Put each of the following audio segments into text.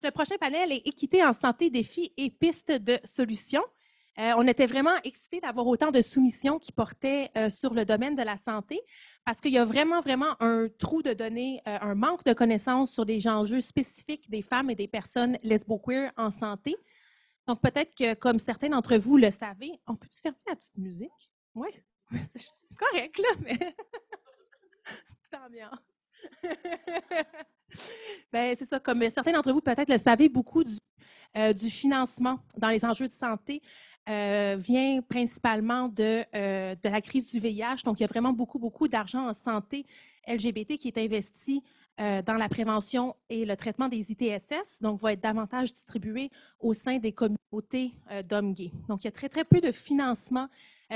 Le prochain panel est Équité en santé, défis et pistes de solutions. On était vraiment excités d'avoir autant de soumissions qui portaient sur le domaine de la santé parce qu'il y a vraiment un trou de données, un manque de connaissances sur des enjeux spécifiques des femmes et des personnes lesbo-queer en santé. Donc, peut-être que, comme certains d'entre vous le savez, on peut-tu fermer la petite musique? Oui, c'est correct, là, mais petite ambiance. Ben, c'est ça, comme certains d'entre vous peut-être le savez, beaucoup du financement dans les enjeux de santé vient principalement de la crise du VIH. Donc, il y a vraiment beaucoup d'argent en santé LGBT qui est investi dans la prévention et le traitement des ITSS, donc va être davantage distribué au sein des communautés d'hommes gays. Donc, il y a très peu de financement,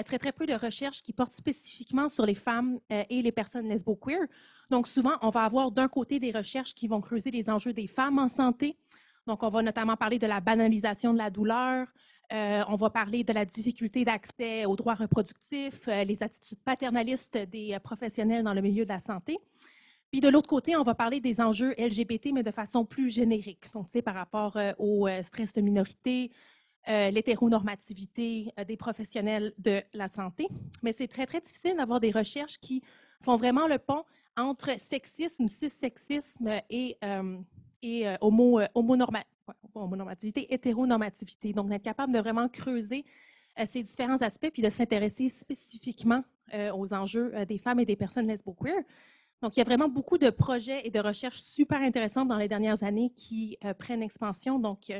très peu de recherches qui portent spécifiquement sur les femmes et les personnes lesbo-queer. Donc, souvent, on va avoir d'un côté des recherches qui vont creuser les enjeux des femmes en santé. Donc, on va notamment parler de la banalisation de la douleur, on va parler de la difficulté d'accès aux droits reproductifs, les attitudes paternalistes des professionnels dans le milieu de la santé. Puis de l'autre côté, on va parler des enjeux LGBT, mais de façon plus générique, donc tu sais, par rapport au stress de minorité, l'hétéronormativité des professionnels de la santé. Mais c'est très difficile d'avoir des recherches qui font vraiment le pont entre sexisme, cissexisme et homonormativité, hétéronormativité. Donc, d'être capable de vraiment creuser ces différents aspects puis de s'intéresser spécifiquement aux enjeux des femmes et des personnes lesbo-queer. Donc, il y a vraiment beaucoup de projets et de recherches super intéressantes dans les dernières années qui prennent expansion. Donc,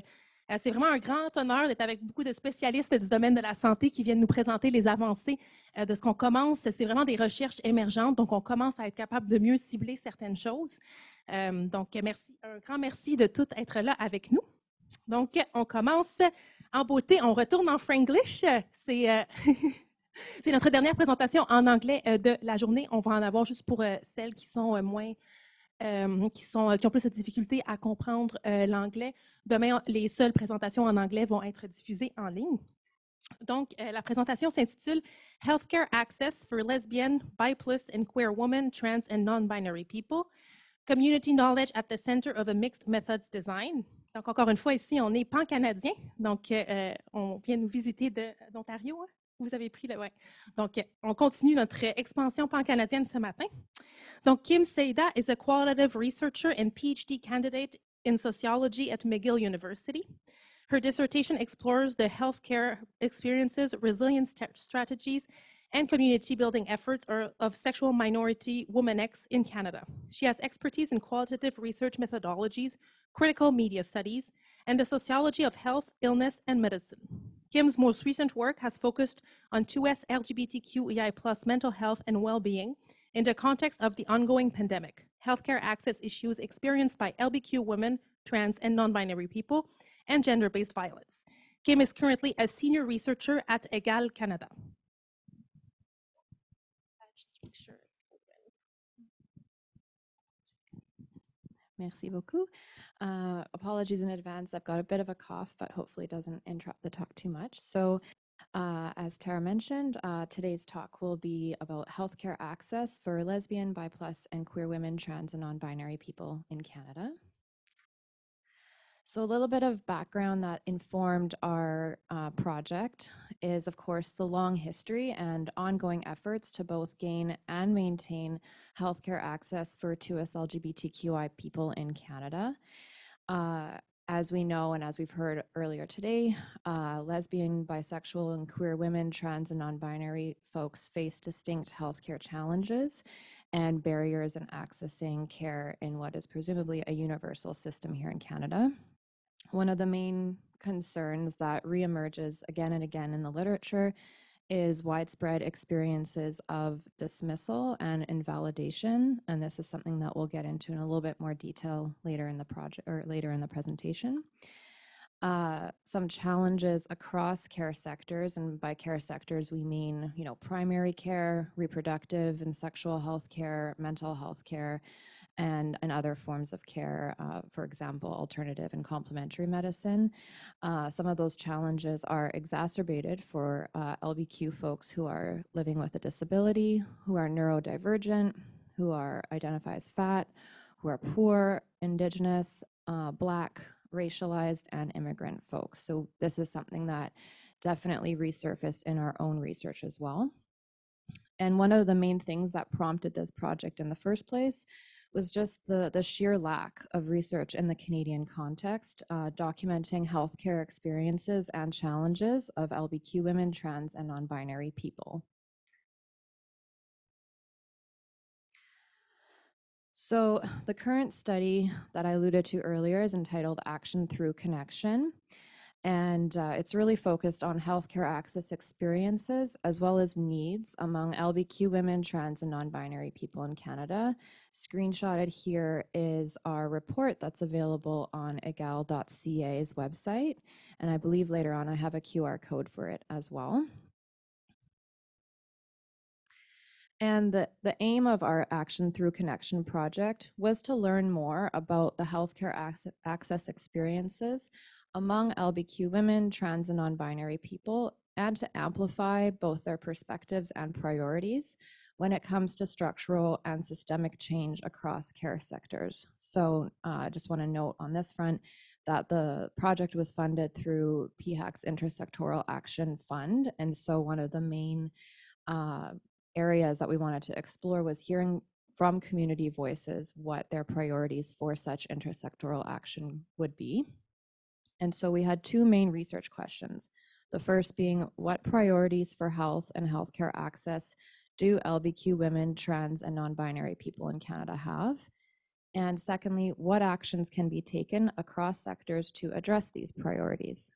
c'est vraiment un grand honneur d'être avec beaucoup de spécialistes du domaine de la santé qui viennent nous présenter les avancées de ce qu'on commence. C'est vraiment des recherches émergentes, donc on commence à être capable de mieux cibler certaines choses. Donc, merci, un grand merci de tout être là avec nous. Donc, on commence en beauté. On retourne en franglish. C'est c'est notre dernière présentation en anglais de la journée. On va en avoir juste pour celles qui sont moins, qui ont plus de difficulté à comprendre l'anglais. Demain, les seules présentations en anglais vont être diffusées en ligne. Donc, la présentation s'intitule Healthcare Access for Lesbian, Bi+, and Queer Women, Trans and Non-Binary People. Community Knowledge at the Center of a Mixed Methods Design. Donc, encore une fois, ici, on est pan-canadien. Donc, on vient nous visiter d'Ontario. Hein? Vous avez pris le... Ouais. Donc, on continue notre expansion pan-canadienne ce matin. Donc, Kim Seida is a qualitative researcher and PhD candidate in sociology at McGill University. Her dissertation explores the healthcare experiences, resilience strategies, and community building efforts of sexual minority Woman X in Canada. She has expertise in qualitative research methodologies, critical media studies, and the sociology of health, illness, and medicine. Kim's most recent work has focused on 2S LGBTQIA+ mental health and well-being in the context of the ongoing pandemic, healthcare access issues experienced by LBQ women, trans, and non-binary people, and gender-based violence. Kim is currently a senior researcher at EGAL Canada. Merci beaucoup. Apologies in advance. I've got a bit of a cough, but hopefully it doesn't interrupt the talk too much. So as Tara mentioned, today's talk will be about healthcare access for lesbian, bi+, and queer women, trans, and non-binary people in Canada. So a little bit of background that informed our project is, of course, the long history and ongoing efforts to both gain and maintain healthcare access for 2S LGBTQI people in Canada. As we know, and as we've heard earlier today, lesbian, bisexual, and queer women, trans, and non-binary folks face distinct healthcare challenges and barriers in accessing care in what is presumably a universal system here in Canada. One of the main concerns that reemerges again and again in the literature is widespread experiences of dismissal and invalidation, and this is something that we'll get into in a little bit more detail later in the project or later in the presentation. Some challenges across care sectors, and by care sectors we mean, primary care, reproductive and sexual health care, mental health care, and other forms of care, for example, alternative and complementary medicine. Some of those challenges are exacerbated for LBQ folks who are living with a disability, who are neurodivergent, who are identified as fat, who are poor, Indigenous, Black, racialized, and immigrant folks. So this is something that definitely resurfaced in our own research as well. And one of the main things that prompted this project in the first place was just the sheer lack of research in the Canadian context, documenting healthcare experiences and challenges of LBQ women, trans, and non-binary people. So the current study that I alluded to earlier is entitled Action Through Connection. And it's really focused on healthcare access experiences as well as needs among LBQ women, trans, and non-binary people in Canada. Screenshotted here is our report that's available on egal.ca's website. And I believe later on I have a QR code for it as well. And the aim of our Action Through Connection project was to learn more about the healthcare access experiences among LBQ women, trans, and non-binary people, and to amplify both their perspectives and priorities when it comes to structural and systemic change across care sectors. So I just want to note on this front that the project was funded through PHAC's Intersectoral Action Fund. And so one of the main areas that we wanted to explore was hearing from community voices what their priorities for such intersectoral action would be. And so we had two main research questions. The first being, what priorities for health and healthcare access do LBQ women, trans, and non-binary people in Canada have? And secondly, what actions can be taken across sectors to address these priorities?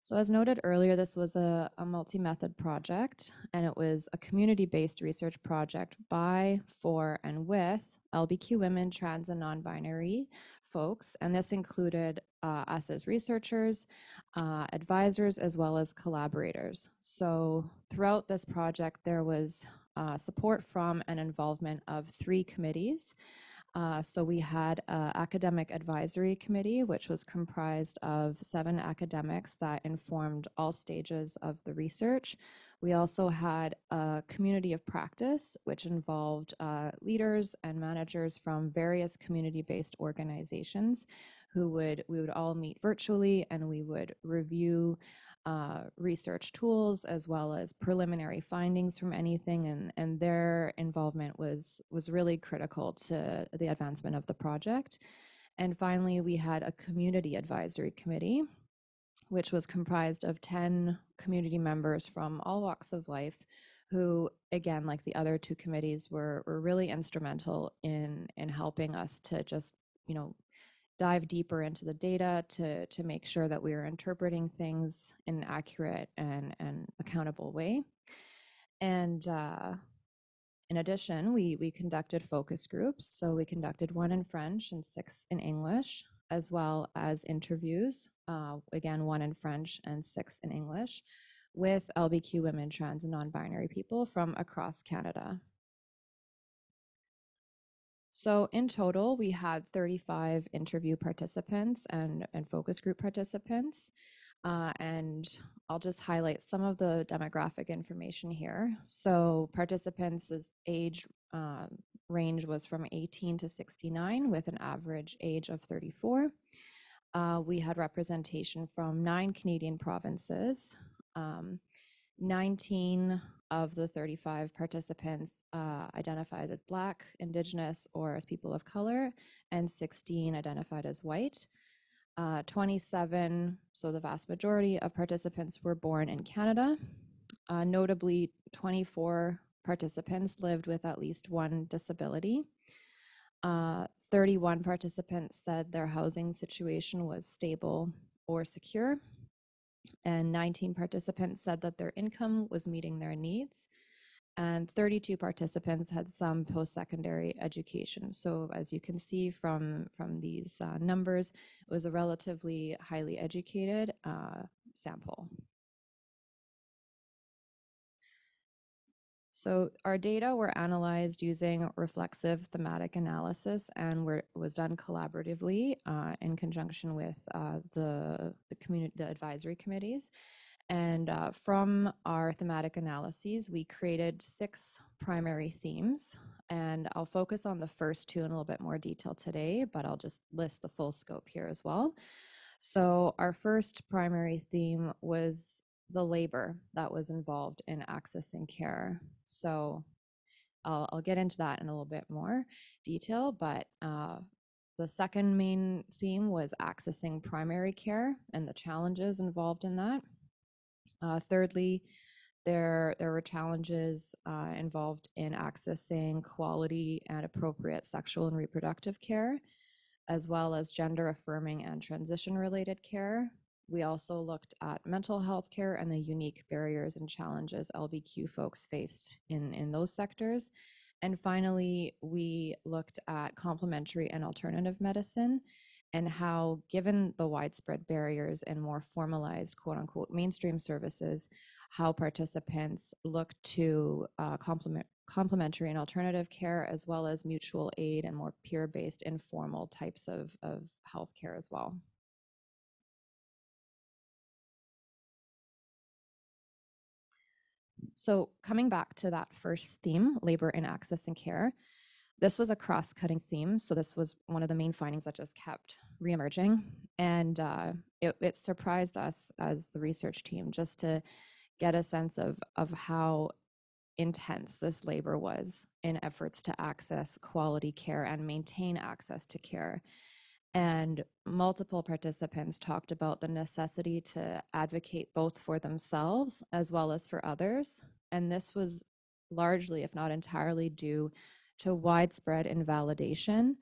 So as noted earlier, this was a multi-method project, and it was a community-based research project by, for, and with LBQ women, trans, and non-binary folks. And this included us as researchers, advisors, as well as collaborators. So throughout this project, there was support from and involvement of 3 committees. So we had an academic advisory committee, which was comprised of 7 academics that informed all stages of the research. We also had a community of practice, which involved leaders and managers from various community-based organizations we would all meet virtually, and we would review research tools as well as preliminary findings from anything, and their involvement was really critical to the advancement of the project. And finally, we had a community advisory committee, which was comprised of 10 community members from all walks of life who, again, like the other 2 committees, were really instrumental in helping us to just, dive deeper into the data to make sure that we are interpreting things in an accurate and accountable way. And in addition, we conducted focus groups. So we conducted 1 in French and 6 in English, as well as interviews, again, 1 in French and 6 in English, with LBQ women, trans, and non-binary people from across Canada. So in total, we had 35 interview participants and focus group participants. And I'll just highlight some of the demographic information here. So participants' age range was from 18 to 69 with an average age of 34. We had representation from 9 Canadian provinces. 19 of the 35 participants identified as Black, Indigenous, or as people of color, and 16 identified as white. 27, so the vast majority of participants were born in Canada. Notably, 24 participants lived with at least 1 disability. 31 participants said their housing situation was stable or secure. And 19 participants said that their income was meeting their needs. And 32 participants had some post-secondary education. So as you can see from these numbers, it was a relatively highly educated sample. So our data were analyzed using reflexive thematic analysis and was done collaboratively in conjunction with the advisory committees. And from our thematic analyses, we created 6 primary themes. And I'll focus on the first two in a little bit more detail today, but I'll just list the full scope here as well. So our first primary theme was the labor that was involved in accessing care. So I'll get into that in a little bit more detail, but the second main theme was accessing primary care and the challenges involved in that. Thirdly, there were challenges involved in accessing quality and appropriate sexual and reproductive care, as well as gender affirming and transition related care. We also looked at mental health care and the unique barriers and challenges LBQ folks faced in those sectors. And finally, we looked at complementary and alternative medicine and how, given the widespread barriers and more formalized quote unquote mainstream services, how participants look to complementary and alternative care, as well as mutual aid and more peer-based informal types of healthcare as well. So coming back to that first theme, labor in access and care, this was a cross-cutting theme. So this was one of the main findings that just kept reemerging. And it surprised us as the research team just to get a sense of how intense this labor was in efforts to access quality care and maintain access to care. And multiple participants talked about the necessity to advocate both for themselves as well as for others. And this was largely, if not entirely, due to widespread invalidation.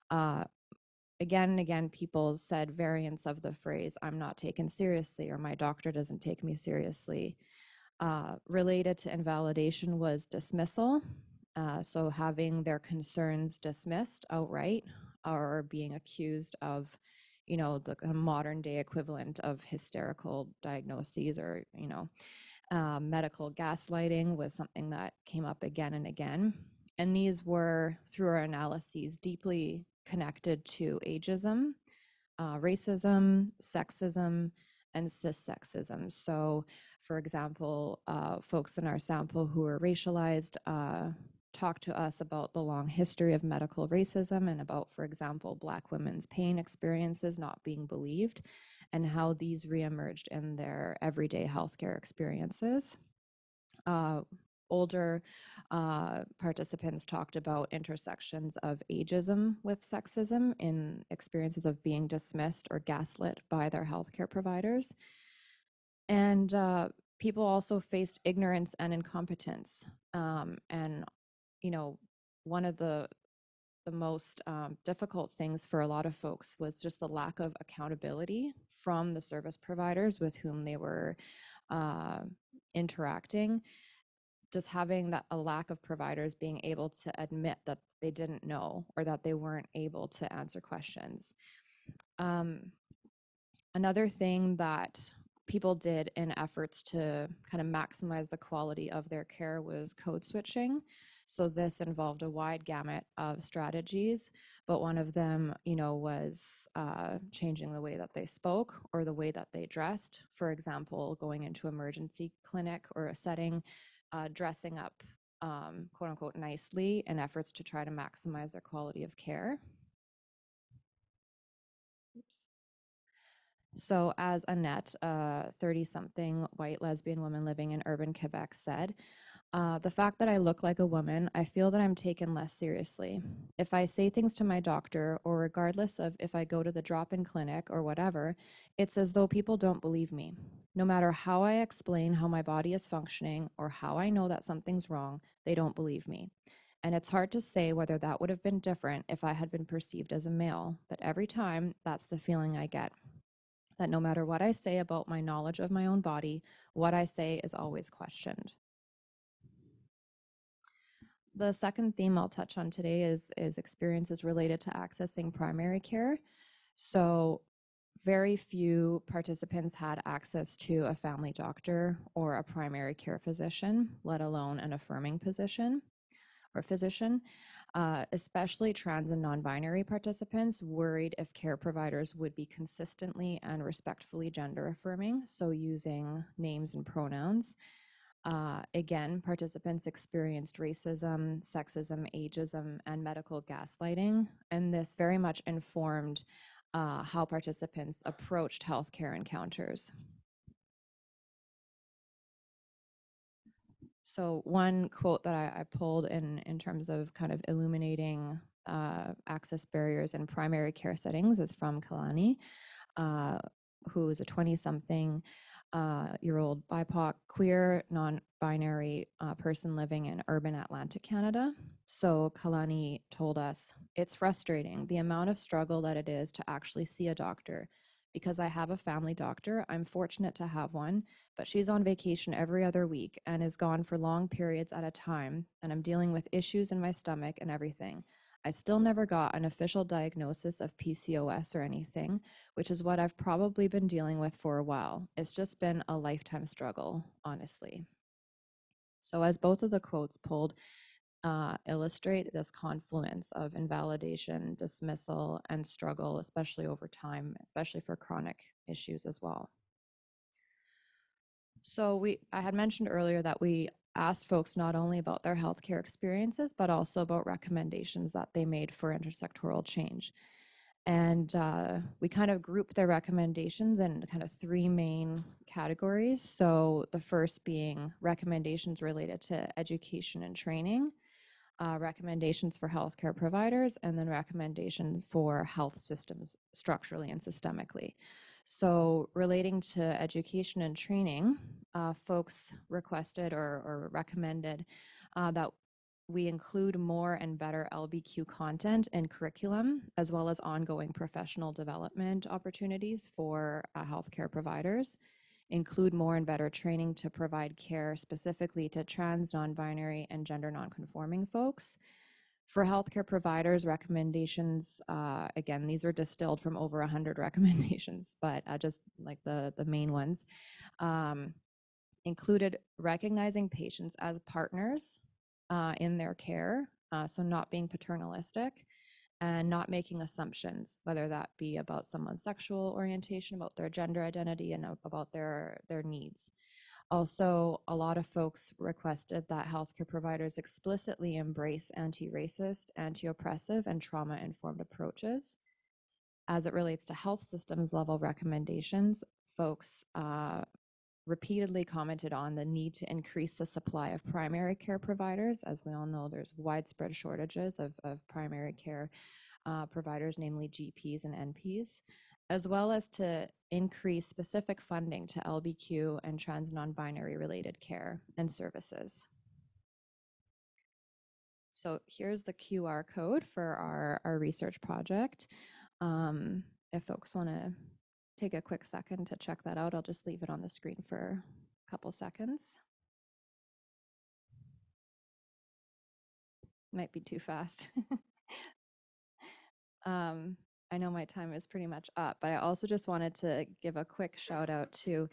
Again and again, people said variants of the phrase, "I'm not taken seriously," or "my doctor doesn't take me seriously." Related to invalidation was dismissal. So having their concerns dismissed outright or being accused of, the modern day equivalent of hysterical diagnoses or, medical gaslighting was something that came up again and again. And these were, through our analyses, deeply connected to ageism, racism, sexism, and cissexism. So, for example, folks in our sample who were racialized talked to us about the long history of medical racism and about, for example, Black women's pain experiences not being believed and how these reemerged in their everyday healthcare experiences. Older participants talked about intersections of ageism with sexism in experiences of being dismissed or gaslit by their healthcare providers. And people also faced ignorance and incompetence. And, one of the most difficult things for a lot of folks was just the lack of accountability from the service providers with whom they were interacting. Just having a lack of providers being able to admit that they didn't know or that they weren't able to answer questions. Another thing that people did in efforts to kind of maximize the quality of their care was code switching. So this involved a wide gamut of strategies, but one of them, was changing the way that they spoke or the way that they dressed. For example, going into emergency clinic or a setting, dressing up, quote unquote, nicely in efforts to try to maximize their quality of care. Oops. So as Annette, a 30-something white lesbian woman living in urban Quebec said, the fact that I look like a woman, I feel that I'm taken less seriously. If I say things to my doctor, or regardless of if I go to the drop-in clinic or whatever, it's as though people don't believe me. No matter how I explain how my body is functioning or how I know that something's wrong, they don't believe me. And it's hard to say whether that would have been different if I had been perceived as a male, but every time, that's the feeling I get. That no matter what I say about my knowledge of my own body, what I say is always questioned. The second theme I'll touch on today is experiences related to accessing primary care. So very few participants had access to a family doctor or a primary care physician, let alone an affirming physician. Especially trans and non-binary participants worried if care providers would be consistently and respectfully gender affirming, so using names and pronouns. Again, participants experienced racism, sexism, ageism, and medical gaslighting, and this very much informed how participants approached healthcare encounters. So one quote that I pulled in terms of kind of illuminating access barriers in primary care settings is from Kalani, who is a 20-something year old BIPOC, queer, non-binary person living in urban Atlantic Canada. So Kalani told us, "It's frustrating, the amount of struggle that it is to actually see a doctor. Because I have a family doctor, I'm fortunate to have one, but she's on vacation every other week and is gone for long periods at a time, and I'm dealing with issues in my stomach and everything. I still never got an official diagnosis of PCOS or anything, which is what I've probably been dealing with for a while. It's just been a lifetime struggle, honestly." So as both of the quotes pulled illustrate this confluence of invalidation, dismissal, and struggle, especially over time, especially for chronic issues as well. So I had mentioned earlier that we asked folks not only about their healthcare experiences, but also about recommendations that they made for intersectoral change. And we kind of grouped their recommendations in kind of three main categories. So the first being recommendations related to education and training, recommendations for healthcare providers, and then recommendations for health systems structurally and systemically. So relating to education and training, folks requested or recommended that we include more and better LBQ content and curriculum, as well as ongoing professional development opportunities for healthcare providers, include more and better training to provide care specifically to trans, non-binary, and gender non-conforming folks. For healthcare providers, recommendations, again, these are distilled from over 100 recommendations, but just like the main ones, included recognizing patients as partners in their care, so not being paternalistic, and not making assumptions, whether that be about someone's sexual orientation, about their gender identity, and about their needs. Also, a lot of folks requested that healthcare providers explicitly embrace anti-racist, anti-oppressive, and trauma-informed approaches. As it relates to health systems level recommendations, folks repeatedly commented on the need to increase the supply of primary care providers. As we all know, there's widespread shortages of primary care providers, namely GPs and NPs, as well as to increase specific funding to LBQ and trans non-binary related care and services. So here's the QR code for our research project. If folks want to take a quick second to check that out, I'll just leave it on the screen for a couple seconds. Might be too fast. I know my time is pretty much up, but I also just wanted to give a quick shout out to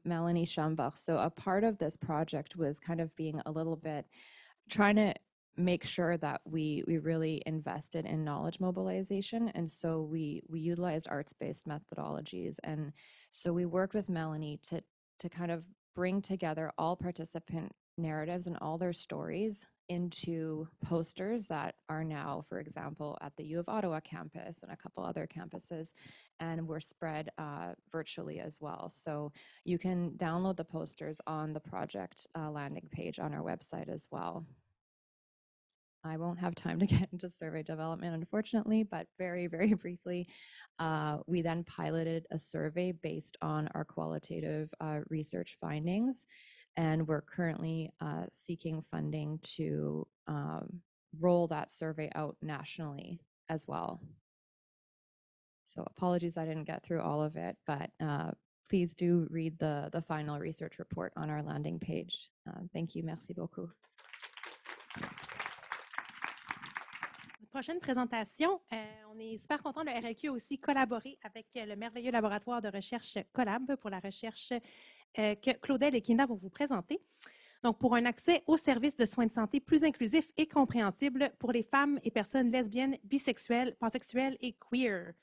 Melanie Schambach. So a part of this project was kind of being a little bit trying to make sure that we really invested in knowledge mobilization. And so we utilized arts-based methodologies. And so we worked with Melanie to kind of bring together all participant narratives and all their stories into posters that are now, for example, at the U of Ottawa campus and a couple other campuses, and were spread virtually as well. So you can download the posters on the project landing page on our website as well. I won't have time to get into survey development, unfortunately, but very, very briefly, we then piloted a survey based on our qualitative research findings, and we're currently seeking funding to roll that survey out nationally as well. So apologies I didn't get through all of it, but please do read the final research report on our landing page. Thank you, merci beaucoup. Prochaine présentation, on est super content. Le RLQ a aussi collaboré avec le merveilleux laboratoire de recherche Collab pour la recherche que Claudel et Kinda vont vous présenter. Donc, pour un accès aux services de soins de santé plus inclusif et compréhensible pour les femmes et personnes lesbiennes, bisexuelles, pansexuelles et queer.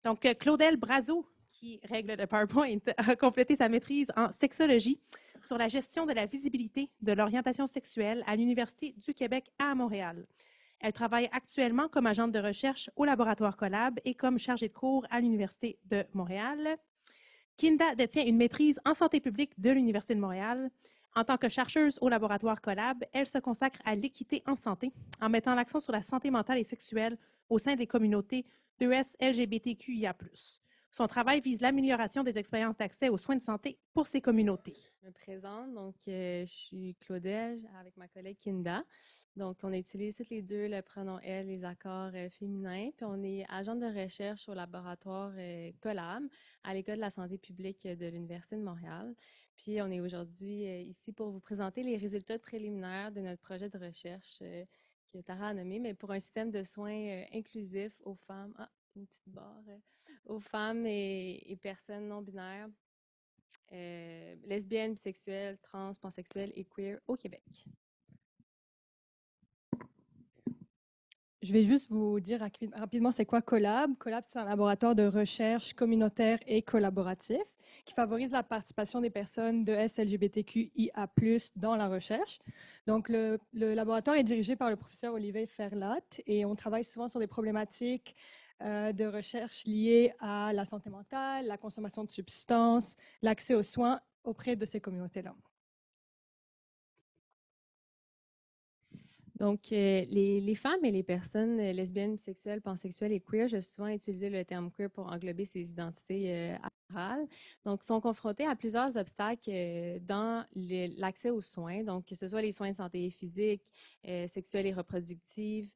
Donc, Claudel Brazeau, qui règle le PowerPoint, a complété sa maîtrise en sexologie sur la gestion de la visibilité de l'orientation sexuelle à l'Université du Québec à Montréal. Elle travaille actuellement comme agente de recherche au laboratoire Collab et comme chargée de cours à l'Université de Montréal. Kinda détient une maîtrise en santé publique de l'Université de Montréal. En tant que chercheuse au laboratoire Collab, elle se consacre à l'équité en santé en mettant l'accent sur la santé mentale et sexuelle au sein des communautés d'ES LGBTQIA+. Son travail vise l'amélioration des expériences d'accès aux soins de santé pour ces communautés. Je me présente, donc je suis Claudel avec ma collègue Kinda. Donc, on utilise toutes les deux le pronom elle, les accords féminins. Puis, on est agent de recherche au laboratoire Collab à l'École de la santé publique de l'Université de Montréal. Puis, on est aujourd'hui ici pour vous présenter les résultats préliminaires de notre projet de recherche que Tara a nommé, mais pour un système de soins inclusif aux femmes. Ah, une petite barre. Aux femmes et personnes non binaires, lesbiennes, bisexuelles, trans, pansexuelles et queer au Québec. Je vais juste vous dire rapidement c'est quoi Collab. Collab, c'est un laboratoire de recherche communautaire et collaboratif qui favorise la participation des personnes de SLGBTQIA+, dans la recherche. Donc, le laboratoire est dirigé par le professeur Olivier Ferlat et on travaille souvent sur des problématiques de recherche liées à la santé mentale, la consommation de substances, l'accès aux soins auprès de ces communautés-là. Donc, les femmes et les personnes lesbiennes, bisexuelles, pansexuelles et queer, je vais souvent utiliser le terme queer pour englober ces identités orales. Donc, sont confrontées à plusieurs obstacles dans l'accès aux soins, donc que ce soit les soins de santé physique, sexuelle et reproductive,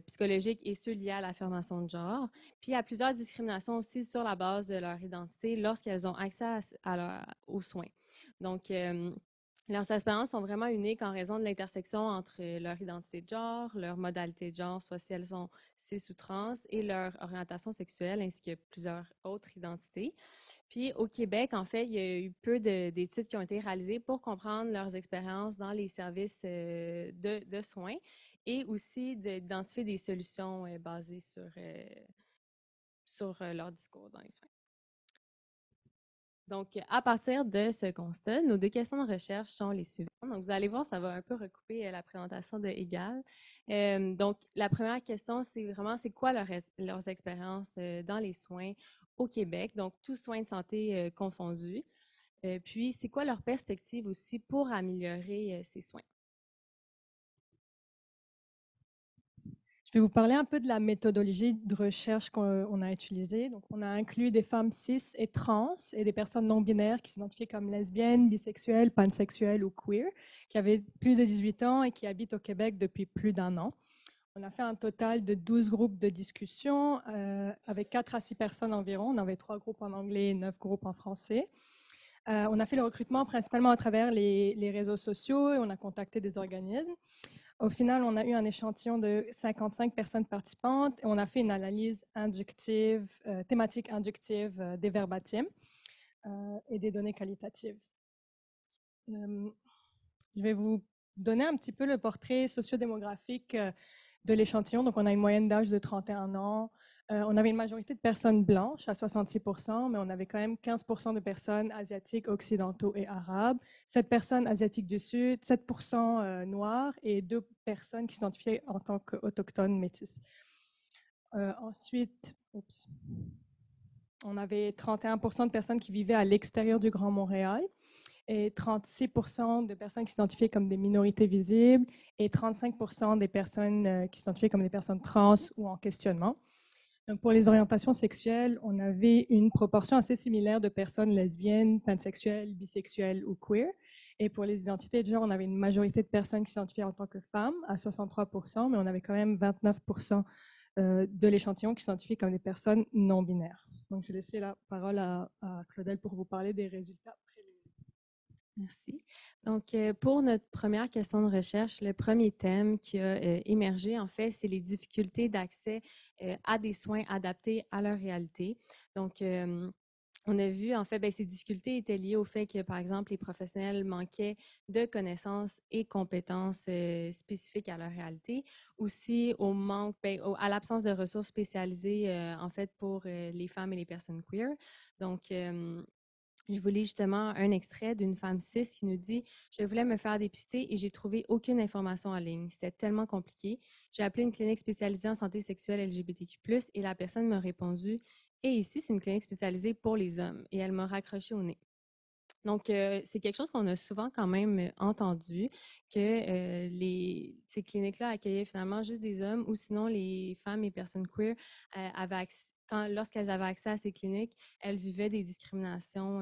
psychologique et ceux liés à l'affirmation de genre. Puis, il y a plusieurs discriminations aussi sur la base de leur identité lorsqu'elles ont accès aux soins. Donc, leurs expériences sont vraiment uniques en raison de l'intersection entre leur identité de genre, leur modalité de genre, soit si elles sont cis ou trans, et leur orientation sexuelle, ainsi que plusieurs autres identités. Puis au Québec, en fait, il y a eu peu d'études qui ont été réalisées pour comprendre leurs expériences dans les services de soins et aussi d'identifier des solutions basées sur leur discours dans les soins. Donc, à partir de ce constat, nos deux questions de recherche sont les suivantes. Donc, vous allez voir, ça va un peu recouper la présentation de Égal. Donc, la première question, c'est vraiment, c'est quoi leurs expériences dans les soins au Québec, donc tous soins de santé confondus. Puis, c'est quoi leur perspective aussi pour améliorer ces soins? Je vais vous parler un peu de la méthodologie de recherche qu'on a utilisée. Donc, on a inclus des femmes cis et trans et des personnes non binaires qui s'identifiaient comme lesbiennes, bisexuelles, pansexuelles ou queer, qui avaient plus de 18 ans et qui habitent au Québec depuis plus d'1 an. On a fait un total de 12 groupes de discussion avec 4 à 6 personnes environ. On avait 3 groupes en anglais et 9 groupes en français. On a fait le recrutement principalement à travers les réseaux sociaux et on a contacté des organismes. Au final, on a eu un échantillon de 55 personnes participantes et on a fait une analyse inductive, thématique inductive des verbatims et des données qualitatives. Je vais vous donner un petit peu le portrait sociodémographique de l'échantillon. Donc, on a une moyenne d'âge de 31 ans. On avait une majorité de personnes blanches à 66%, mais on avait quand même 15% de personnes asiatiques, occidentaux et arabes, 7 personnes asiatiques du Sud, 7% noires et 2 personnes qui s'identifiaient en tant qu'autochtones métis. Ensuite, on avait 31% de personnes qui vivaient à l'extérieur du Grand Montréal et 36% de personnes qui s'identifiaient comme des minorités visibles et 35% des personnes qui s'identifiaient comme des personnes trans ou en questionnement. Donc, pour les orientations sexuelles, on avait une proportion assez similaire de personnes lesbiennes, pansexuelles, bisexuelles ou queer. Et pour les identités de genre, on avait une majorité de personnes qui s'identifiaient en tant que femmes, à 63%, mais on avait quand même 29% de l'échantillon qui s'identifiaient comme des personnes non binaires. Donc, je vais laisser la parole à Claudel pour vous parler des résultats préliminaires. Merci. Donc, pour notre première question de recherche, le premier thème qui a émergé, en fait, c'est les difficultés d'accès à des soins adaptés à leur réalité. Donc, on a vu, en fait, ces difficultés étaient liées au fait que, par exemple, les professionnels manquaient de connaissances et compétences spécifiques à leur réalité. Aussi, au manque, à l'absence de ressources spécialisées, en fait, pour les femmes et les personnes queer. Donc, Je vous lis justement un extrait d'une femme cis qui nous dit: « Je voulais me faire dépister et j'ai trouvé aucune information en ligne. C'était tellement compliqué. J'ai appelé une clinique spécialisée en santé sexuelle LGBTQ+, et la personne m'a répondu: Et ici, c'est une clinique spécialisée pour les hommes. Et elle m'a raccroché au nez. » Donc, c'est quelque chose qu'on a souvent quand même entendu, que ces cliniques-là accueillaient finalement juste des hommes, ou sinon les femmes et personnes queer avaient lorsqu'elles avaient accès à ces cliniques, elles vivaient des discriminations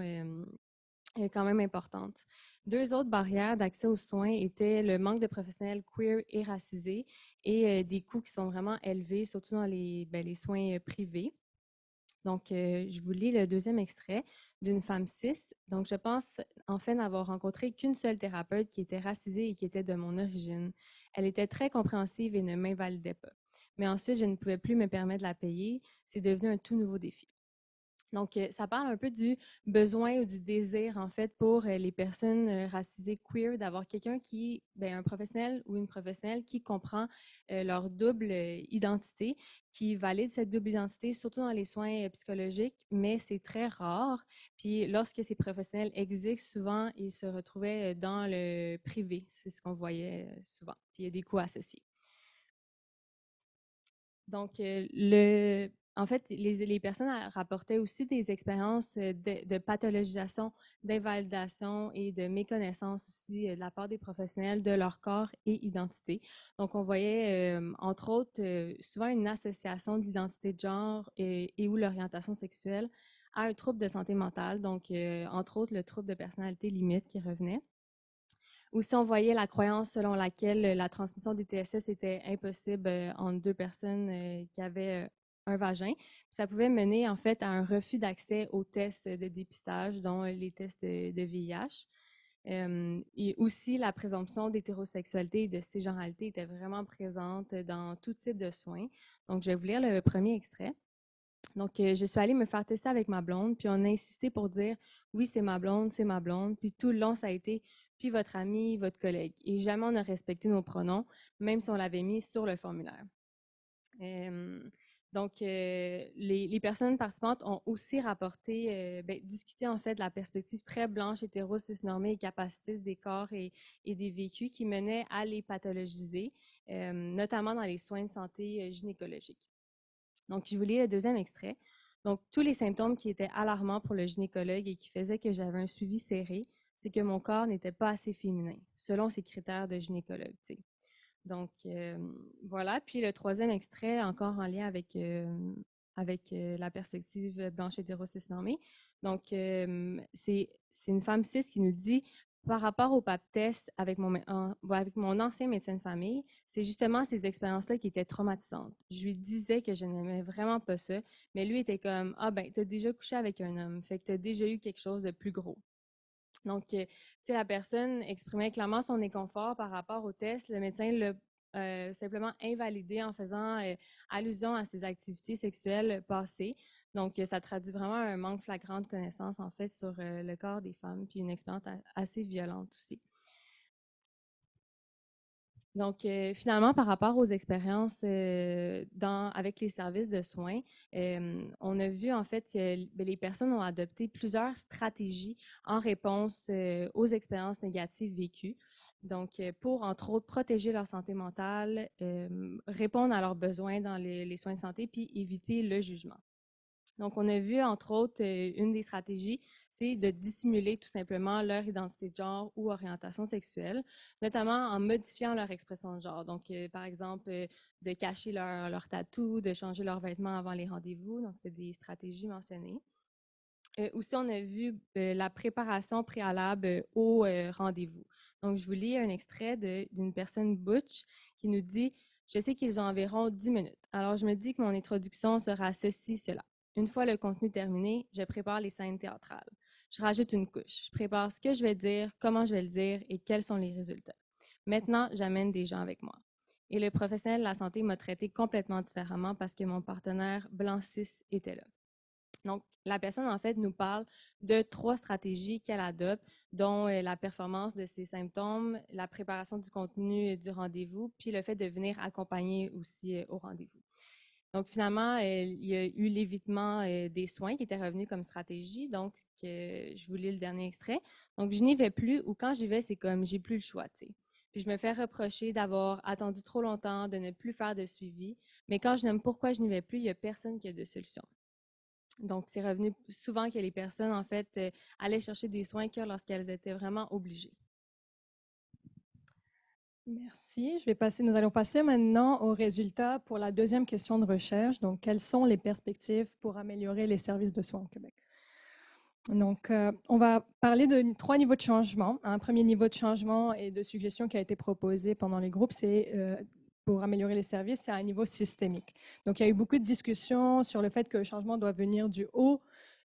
quand même importantes. Deux autres barrières d'accès aux soins étaient le manque de professionnels queer et racisés et des coûts qui sont vraiment élevés, surtout dans les soins privés. Donc, je vous lis le deuxième extrait d'une femme cis. Donc, je pense en fait n'avoir rencontré qu'une seule thérapeute qui était racisée et qui était de mon origine. Elle était très compréhensive et ne m'invalidait pas. Mais ensuite, je ne pouvais plus me permettre de la payer. C'est devenu un tout nouveau défi. Donc, ça parle un peu du besoin ou du désir, en fait, pour les personnes racisées queer, d'avoir quelqu'un un professionnel ou une professionnelle qui comprend leur double identité, qui valide cette double identité, surtout dans les soins psychologiques, mais c'est très rare. Puis, lorsque ces professionnels existent, souvent, ils se retrouvaient dans le privé. C'est ce qu'on voyait souvent. Puis, il y a des coûts associés. Donc, en fait, les personnes rapportaient aussi des expériences de pathologisation, d'invalidation et de méconnaissance aussi de la part des professionnels de leur corps et identité. Donc, on voyait, entre autres, souvent une association de l'identité de genre et ou l'orientation sexuelle à un trouble de santé mentale. Donc, entre autres, le trouble de personnalité limite qui revenait. Aussi, on voyait la croyance selon laquelle la transmission des TSS était impossible entre deux personnes qui avaient un vagin. Puis ça pouvait mener en fait à un refus d'accès aux tests de dépistage, dont les tests de VIH. Et aussi, la présomption d'hétérosexualité et de cisgenralité était vraiment présente dans tout type de soins. Donc, je vais vous lire le premier extrait. Donc, je suis allée me faire tester avec ma blonde, puis on a insisté pour dire oui, c'est ma blonde, c'est ma blonde. Puis tout le long, ça a été puis votre ami, votre collègue. Et jamais on a respecté nos pronoms, même si on l'avait mis sur le formulaire. Donc, les personnes participantes ont aussi rapporté, discuté en fait de la perspective très blanche, hétéro, cisnormée et capacitiste des corps et des vécus qui menaient à les pathologiser, notamment dans les soins de santé gynécologiques. Donc, je vous lis le deuxième extrait. Donc, tous les symptômes qui étaient alarmants pour le gynécologue et qui faisaient que j'avais un suivi serré, c'est que mon corps n'était pas assez féminin, selon ses critères de gynécologue. T'sais. Donc, voilà. Puis le troisième extrait, encore en lien avec, la perspective blanche hétéro-cis-normée. Donc, c'est une femme cis qui nous dit par rapport au pap test avec mon ancien médecin de famille, c'est justement ces expériences-là qui étaient traumatisantes. Je lui disais que je n'aimais vraiment pas ça, mais lui était comme « Ah ben, tu as déjà couché avec un homme, fait que tu as déjà eu quelque chose de plus gros. » Donc, tu sais, la personne exprimait clairement son inconfort par rapport au test. Le médecin l'a simplement invalidé en faisant allusion à ses activités sexuelles passées. Donc, ça traduit vraiment un manque flagrant de connaissances, en fait, sur le corps des femmes, puis une expérience assez violente aussi. Donc, finalement, par rapport aux expériences avec les services de soins, on a vu en fait que les personnes ont adopté plusieurs stratégies en réponse aux expériences négatives vécues. Donc, pour, entre autres, protéger leur santé mentale, répondre à leurs besoins dans les soins de santé, puis éviter le jugement. Donc, on a vu, entre autres, une des stratégies, c'est de dissimuler tout simplement leur identité de genre ou orientation sexuelle, notamment en modifiant leur expression de genre. Donc, par exemple, de cacher leur tatou, de changer leurs vêtements avant les rendez-vous. Donc, c'est des stratégies mentionnées. Aussi, on a vu la préparation préalable au rendez-vous. Donc, je vous lis un extrait d'une personne butch qui nous dit « Je sais qu'ils ont environ 10 minutes. Alors, je me dis que mon introduction sera ceci, cela. Une fois le contenu terminé, je prépare les scènes théâtrales. Je rajoute une couche. Je prépare ce que je vais dire, comment je vais le dire et quels sont les résultats. Maintenant, j'amène des gens avec moi. » Et le professionnel de la santé m'a traité complètement différemment parce que mon partenaire blanc cis était là. Donc, la personne, en fait, nous parle de 3 stratégies qu'elle adopte, dont la performance de ses symptômes, la préparation du contenu du rendez-vous, puis le fait de venir accompagner aussi au rendez-vous. Donc, finalement, il y a eu l'évitement des soins qui était revenu comme stratégie. Donc, je vous lis le dernier extrait. Donc, je n'y vais plus ou quand j'y vais, c'est comme j'ai plus le choix, tu sais. Puis, je me fais reprocher d'avoir attendu trop longtemps, de ne plus faire de suivi. Mais quand je n'aime pourquoi je n'y vais plus, il n'y a personne qui a de solution. Donc, c'est revenu souvent que les personnes, en fait, allaient chercher des soins que lorsqu'elles étaient vraiment obligées. Merci. Nous allons passer maintenant aux résultats pour la deuxième question de recherche. Donc, quelles sont les perspectives pour améliorer les services de soins au Québec? Donc, on va parler de 3 niveaux de changement. Un premier niveau de changement et de suggestion qui a été proposé pendant les groupes, c'est pour améliorer les services, c'est à un niveau systémique. Donc, il y a eu beaucoup de discussions sur le fait que le changement doit venir du haut.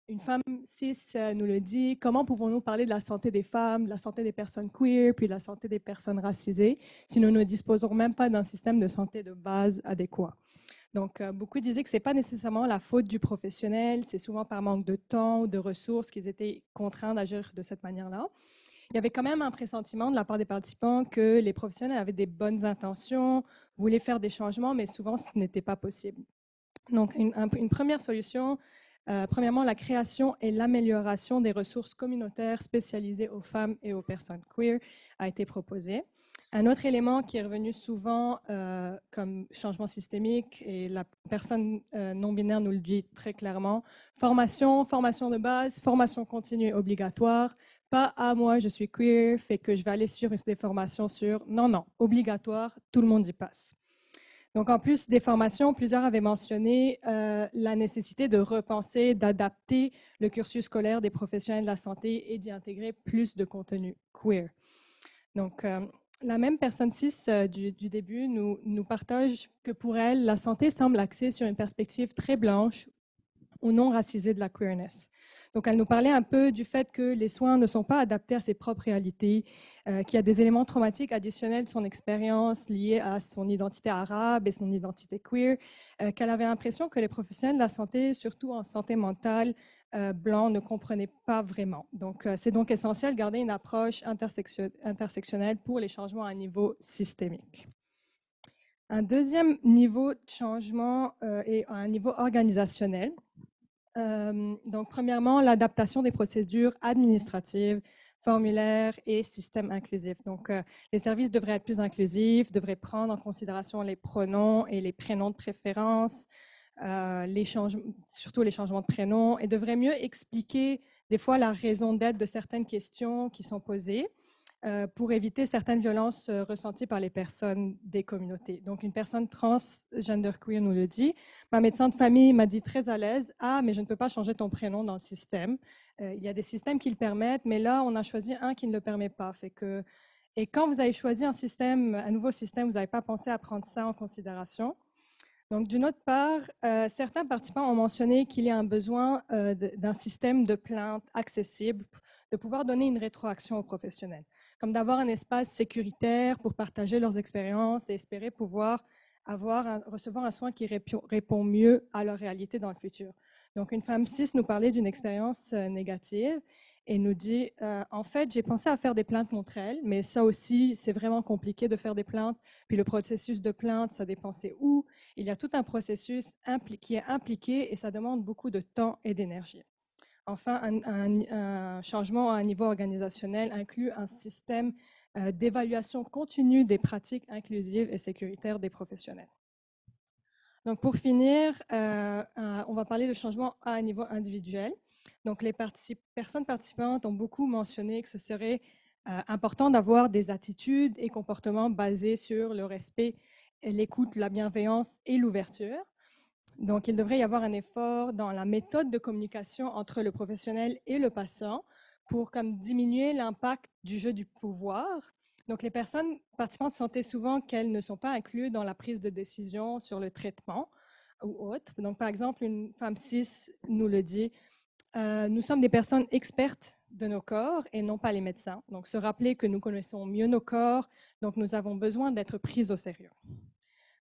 Une femme cis nous le dit. Comment pouvons-nous parler de la santé des femmes, de la santé des personnes queer, puis de la santé des personnes racisées, si nous ne disposons même pas d'un système de santé de base adéquat? Donc, beaucoup disaient que ce n'est pas nécessairement la faute du professionnel, c'est souvent par manque de temps ou de ressources qu'ils étaient contraints d'agir de cette manière-là. Il y avait quand même un pressentiment de la part des participants que les professionnels avaient des bonnes intentions, voulaient faire des changements, mais souvent ce n'était pas possible. Donc, une première solution, premièrement, la création et l'amélioration des ressources communautaires spécialisées aux femmes et aux personnes queer a été proposée. Un autre élément qui est revenu souvent comme changement systémique, et la personne non-binaire nous le dit très clairement, formation de base, formation continue obligatoire, pas « ah, moi, je suis queer, fait que je vais aller suivre des formations sur… » Non, non, obligatoire, tout le monde y passe. Donc, en plus des formations, plusieurs avaient mentionné la nécessité de repenser, d'adapter le cursus scolaire des professionnels de la santé et d'y intégrer plus de contenu queer. Donc, la même personne cis du début nous partage que pour elle, la santé semble axée sur une perspective très blanche ou non racisée de la queerness. Donc, elle nous parlait un peu du fait que les soins ne sont pas adaptés à ses propres réalités, qu'il y a des éléments traumatiques additionnels de son expérience liés à son identité arabe et son identité queer, qu'elle avait l'impression que les professionnels de la santé, surtout en santé mentale, blancs, ne comprenaient pas vraiment. Donc, c'est donc essentiel de garder une approche intersectionnelle pour les changements à un niveau systémique. Un deuxième niveau de changement est à un niveau organisationnel. Donc, premièrement, l'adaptation des procédures administratives, formulaires et systèmes inclusifs. Donc, les services devraient être plus inclusifs, devraient prendre en considération les pronoms et les prénoms de préférence, surtout les changements de prénoms, et devraient mieux expliquer des fois la raison d'être de certaines questions qui sont posées pour éviter certaines violences ressenties par les personnes des communautés. Donc, une personne transgender queer nous le dit. Ma médecin de famille m'a dit très à l'aise, « Ah, mais je ne peux pas changer ton prénom dans le système. Il y a des systèmes qui le permettent, mais là, on a choisi un qui ne le permet pas. » Et quand vous avez choisi un nouveau système, vous n'avez pas pensé à prendre ça en considération. Donc, d'une autre part, certains participants ont mentionné qu'il y a un besoin d'un système de plainte accessible, de pouvoir donner une rétroaction aux professionnels, comme d'avoir un espace sécuritaire pour partager leurs expériences et espérer pouvoir recevoir un soin qui répond mieux à leur réalité dans le futur. Donc, une femme cis nous parlait d'une expérience négative et nous dit en fait, j'ai pensé à faire des plaintes contre elle, mais ça aussi, c'est vraiment compliqué de faire des plaintes. Puis le processus de plainte, ça dépend c'est où. Il y a tout un processus qui est impliqué et ça demande beaucoup de temps et d'énergie. Enfin, un changement à un niveau organisationnel inclut un système d'évaluation continue des pratiques inclusives et sécuritaires des professionnels. Donc, pour finir, on va parler de changement à un niveau individuel. Donc, les personnes participantes ont beaucoup mentionné que ce serait important d'avoir des attitudes et comportements basés sur le respect, l'écoute, la bienveillance et l'ouverture. Donc, il devrait y avoir un effort dans la méthode de communication entre le professionnel et le patient pour diminuer l'impact du jeu du pouvoir. Donc, les personnes participantes sentaient souvent qu'elles ne sont pas incluses dans la prise de décision sur le traitement ou autre. Donc, par exemple, une femme cis nous le dit, nous sommes des personnes expertes de nos corps et non pas les médecins. Donc, se rappeler que nous connaissons mieux nos corps, donc nous avons besoin d'être pris au sérieux.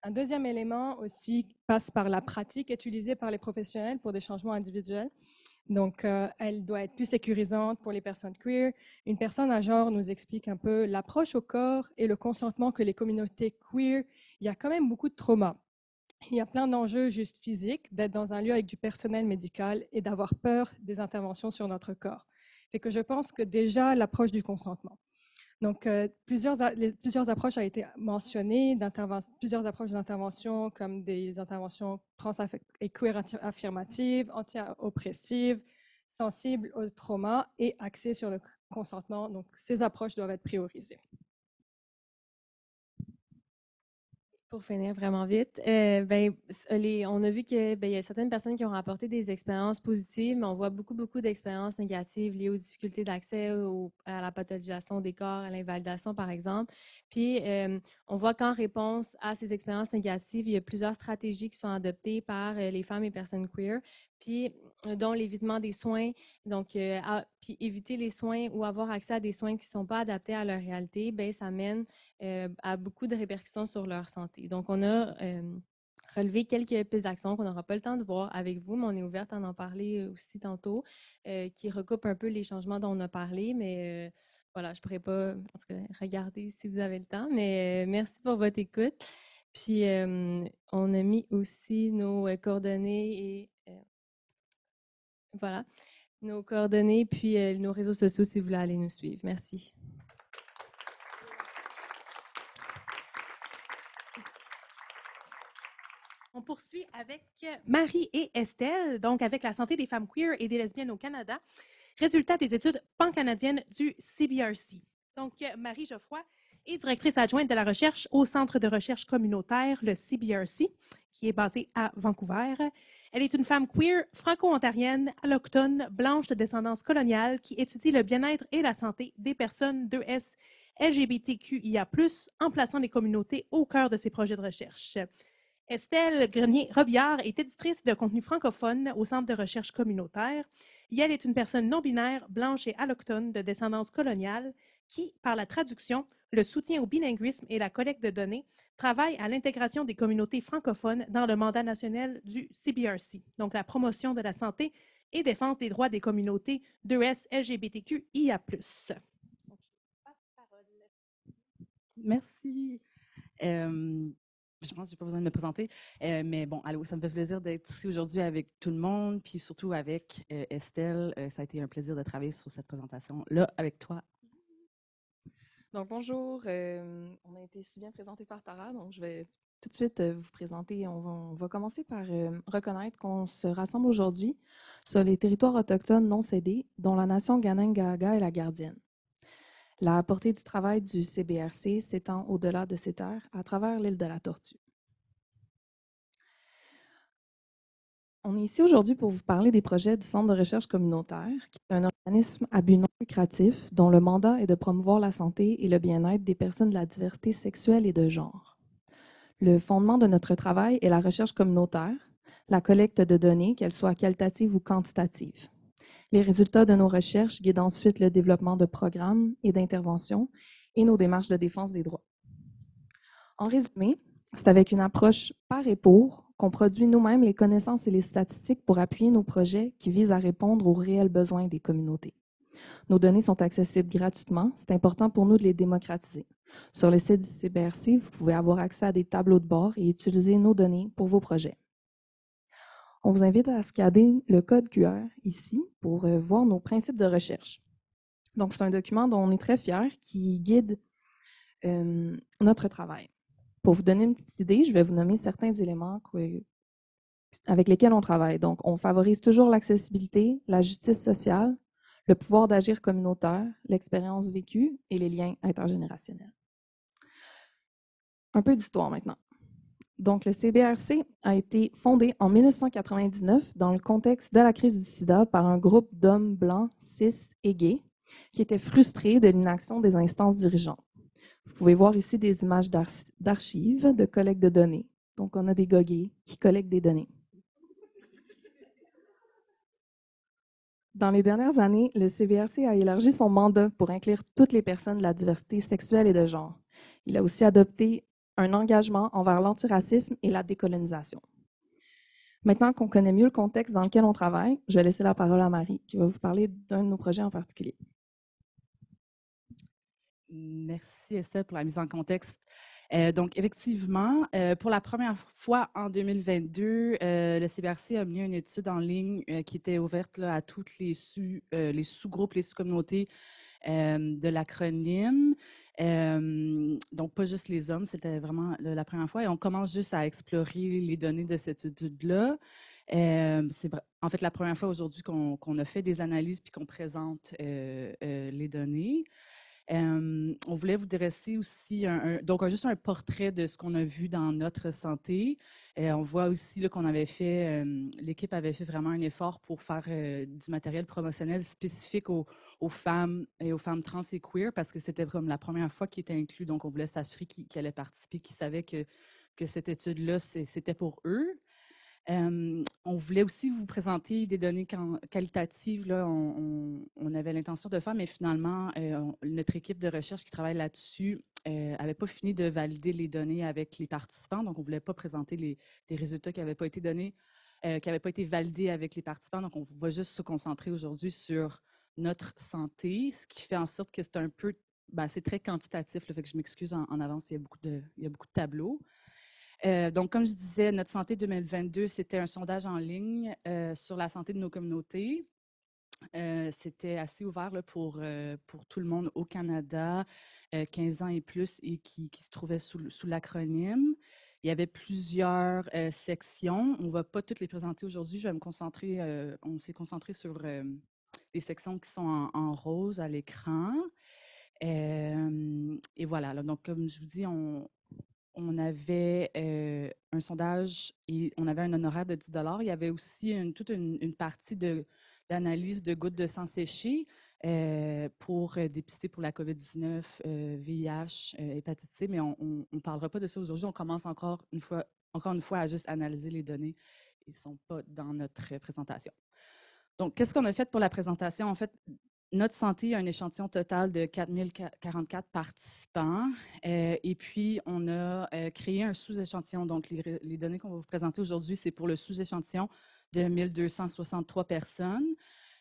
Un deuxième élément aussi passe par la pratique utilisée par les professionnels pour des changements individuels. Donc, elle doit être plus sécurisante pour les personnes queer. Une personne à genre nous explique un peu l'approche au corps et le consentement que les communautés queer, il y a quand même beaucoup de trauma. Il y a plein d'enjeux juste physiques, d'être dans un lieu avec du personnel médical et d'avoir peur des interventions sur notre corps. Fait que je pense que déjà l'approche du consentement. Donc, plusieurs approches ont été mentionnées, plusieurs approches d'intervention comme des interventions trans et queer affirmatives, anti-oppressives, sensibles au trauma et axées sur le consentement. Donc, ces approches doivent être priorisées. Pour finir vraiment vite, on a vu qu'il y a certaines personnes qui ont rapporté des expériences positives, mais on voit beaucoup d'expériences négatives liées aux difficultés d'accès à la pathologisation des corps, à l'invalidation, par exemple. Puis, on voit qu'en réponse à ces expériences négatives, il y a plusieurs stratégies qui sont adoptées par les femmes et personnes queer, puis dont l'évitement des soins. Donc, puis éviter les soins ou avoir accès à des soins qui ne sont pas adaptés à leur réalité, ça mène à beaucoup de répercussions sur leur santé. Donc, on a relevé quelques pistes d'action qu'on n'aura pas le temps de voir avec vous, mais on est ouverte à en parler aussi tantôt, qui recoupent un peu les changements dont on a parlé, mais voilà, je ne pourrais pas, en tout cas, regarder si vous avez le temps, mais merci pour votre écoute. Puis, on a mis aussi nos coordonnées et voilà, nos coordonnées, puis nos réseaux sociaux si vous voulez aller nous suivre. Merci. On poursuit avec Marie et Estelle, donc avec la santé des femmes queer et des lesbiennes au Canada. Résultat des études pan-canadiennes du CBRC. Donc, Marie Geoffroy est directrice adjointe de la recherche au Centre de recherche communautaire, le CBRC, qui est basé à Vancouver. Elle est une femme queer, franco-ontarienne, allochtone, blanche de descendance coloniale, qui étudie le bien-être et la santé des personnes 2S LGBTQIA+, en plaçant les communautés au cœur de ses projets de recherche. Estelle Grenier-Robillard est éditrice de contenu francophone au Centre de recherche communautaire. Elle est une personne non-binaire, blanche et allochtone de descendance coloniale qui, par la traduction, le soutien au bilinguisme et la collecte de données, travaille à l'intégration des communautés francophones dans le mandat national du CBRC, donc la promotion de la santé et défense des droits des communautés 2S LGBTQIA+. Merci. Je pense que je n'ai pas besoin de me présenter, mais bon, allô, ça me fait plaisir d'être ici aujourd'hui avec tout le monde, puis surtout avec Estelle. Ça a été un plaisir de travailler sur cette présentation-là avec toi. Donc, bonjour. On a été si bien présenté par Tara, donc je vais tout de suite vous présenter. On va commencer par reconnaître qu'on se rassemble aujourd'hui sur les territoires autochtones non cédés, dont la nation Kanen'kehá:ka est la gardienne. La portée du travail du CBRC s'étend au-delà de ces terres, à travers l'île de la Tortue. On est ici aujourd'hui pour vous parler des projets du Centre de recherche communautaire, qui est un organisme à but non lucratif dont le mandat est de promouvoir la santé et le bien-être des personnes de la diversité sexuelle et de genre. Le fondement de notre travail est la recherche communautaire, la collecte de données, qu'elles soient qualitatives ou quantitatives. Les résultats de nos recherches guident ensuite le développement de programmes et d'interventions et nos démarches de défense des droits. En résumé, c'est avec une approche par et pour qu'on produit nous-mêmes les connaissances et les statistiques pour appuyer nos projets qui visent à répondre aux réels besoins des communautés. Nos données sont accessibles gratuitement. C'est important pour nous de les démocratiser. Sur le site du CBRC, vous pouvez avoir accès à des tableaux de bord et utiliser nos données pour vos projets. On vous invite à scanner le code QR ici pour voir nos principes de recherche. Donc, c'est un document dont on est très fiers qui guide notre travail. Pour vous donner une petite idée, je vais vous nommer certains éléments avec lesquels on travaille. Donc, on favorise toujours l'accessibilité, la justice sociale, le pouvoir d'agir communautaire, l'expérience vécue et les liens intergénérationnels. Un peu d'histoire maintenant. Donc, le CBRC a été fondé en 1999 dans le contexte de la crise du sida par un groupe d'hommes blancs, cis et gays qui étaient frustrés de l'inaction des instances dirigeantes. Vous pouvez voir ici des images d'archives de collecte de données. Donc, on a des gars gays qui collectent des données. Dans les dernières années, le CBRC a élargi son mandat pour inclure toutes les personnes de la diversité sexuelle et de genre. Il a aussi adopté un engagement envers l'antiracisme et la décolonisation. Maintenant qu'on connaît mieux le contexte dans lequel on travaille, je vais laisser la parole à Marie, qui va vous parler d'un de nos projets en particulier. Merci Estelle pour la mise en contexte. Donc, effectivement, pour la première fois en 2022, le CBRC a mis une étude en ligne qui était ouverte là, à toutes les sous-groupes, les sous-communautés de l'acronyme. Donc, pas juste les hommes, c'était vraiment la première fois. Et on commence juste à explorer les données de cette étude-là. C'est en fait la première fois aujourd'hui qu'on a fait des analyses puis qu'on présente les données. On voulait vous dresser aussi donc juste un portrait de ce qu'on a vu dans notre santé. On voit aussi qu'on avait fait, l'équipe avait fait vraiment un effort pour faire du matériel promotionnel spécifique aux femmes et aux femmes trans et queer parce que c'était comme la première fois qu'ils étaient inclus. Donc, on voulait s'assurer qu'ils allaient participer, qu'ils savaient que cette étude-là, c'était pour eux. On voulait aussi vous présenter des données qualitatives. Là, on avait l'intention de faire, mais finalement, notre équipe de recherche qui travaille là-dessus n'avait pas fini de valider les données avec les participants. Donc, on ne voulait pas présenter des résultats qui n'avaient pas été donnés, qui n'avaient pas été validés avec les participants. Donc, on va juste se concentrer aujourd'hui sur notre santé, ce qui fait en sorte que c'est un peu, c'est très quantitatif. Là, fait que je m'excuse en avance, il y a beaucoup de tableaux. Donc, comme je disais, notre santé 2022, c'était un sondage en ligne sur la santé de nos communautés. C'était assez ouvert là, pour tout le monde au Canada, 15 ans et plus, et qui se trouvait sous l'acronyme. Il y avait plusieurs sections. On ne va pas toutes les présenter aujourd'hui. Je vais me concentrer, on s'est concentré sur les sections qui sont en rose à l'écran. Et voilà. Là, donc, comme je vous dis, on avait un sondage et on avait un honoraire de 10 $. Il y avait aussi toute une partie d'analyse de gouttes de sang séchées pour dépister pour la COVID-19, VIH, hépatite C, mais on ne parlera pas de ça aujourd'hui. On commence encore une fois à juste analyser les données. Ils ne sont pas dans notre présentation. Donc, qu'est-ce qu'on a fait pour la présentation? En fait, notre santé a un échantillon total de 4044 participants. Et puis, on a créé un sous-échantillon. Donc, les données qu'on va vous présenter aujourd'hui, c'est pour le sous-échantillon de 1263 personnes.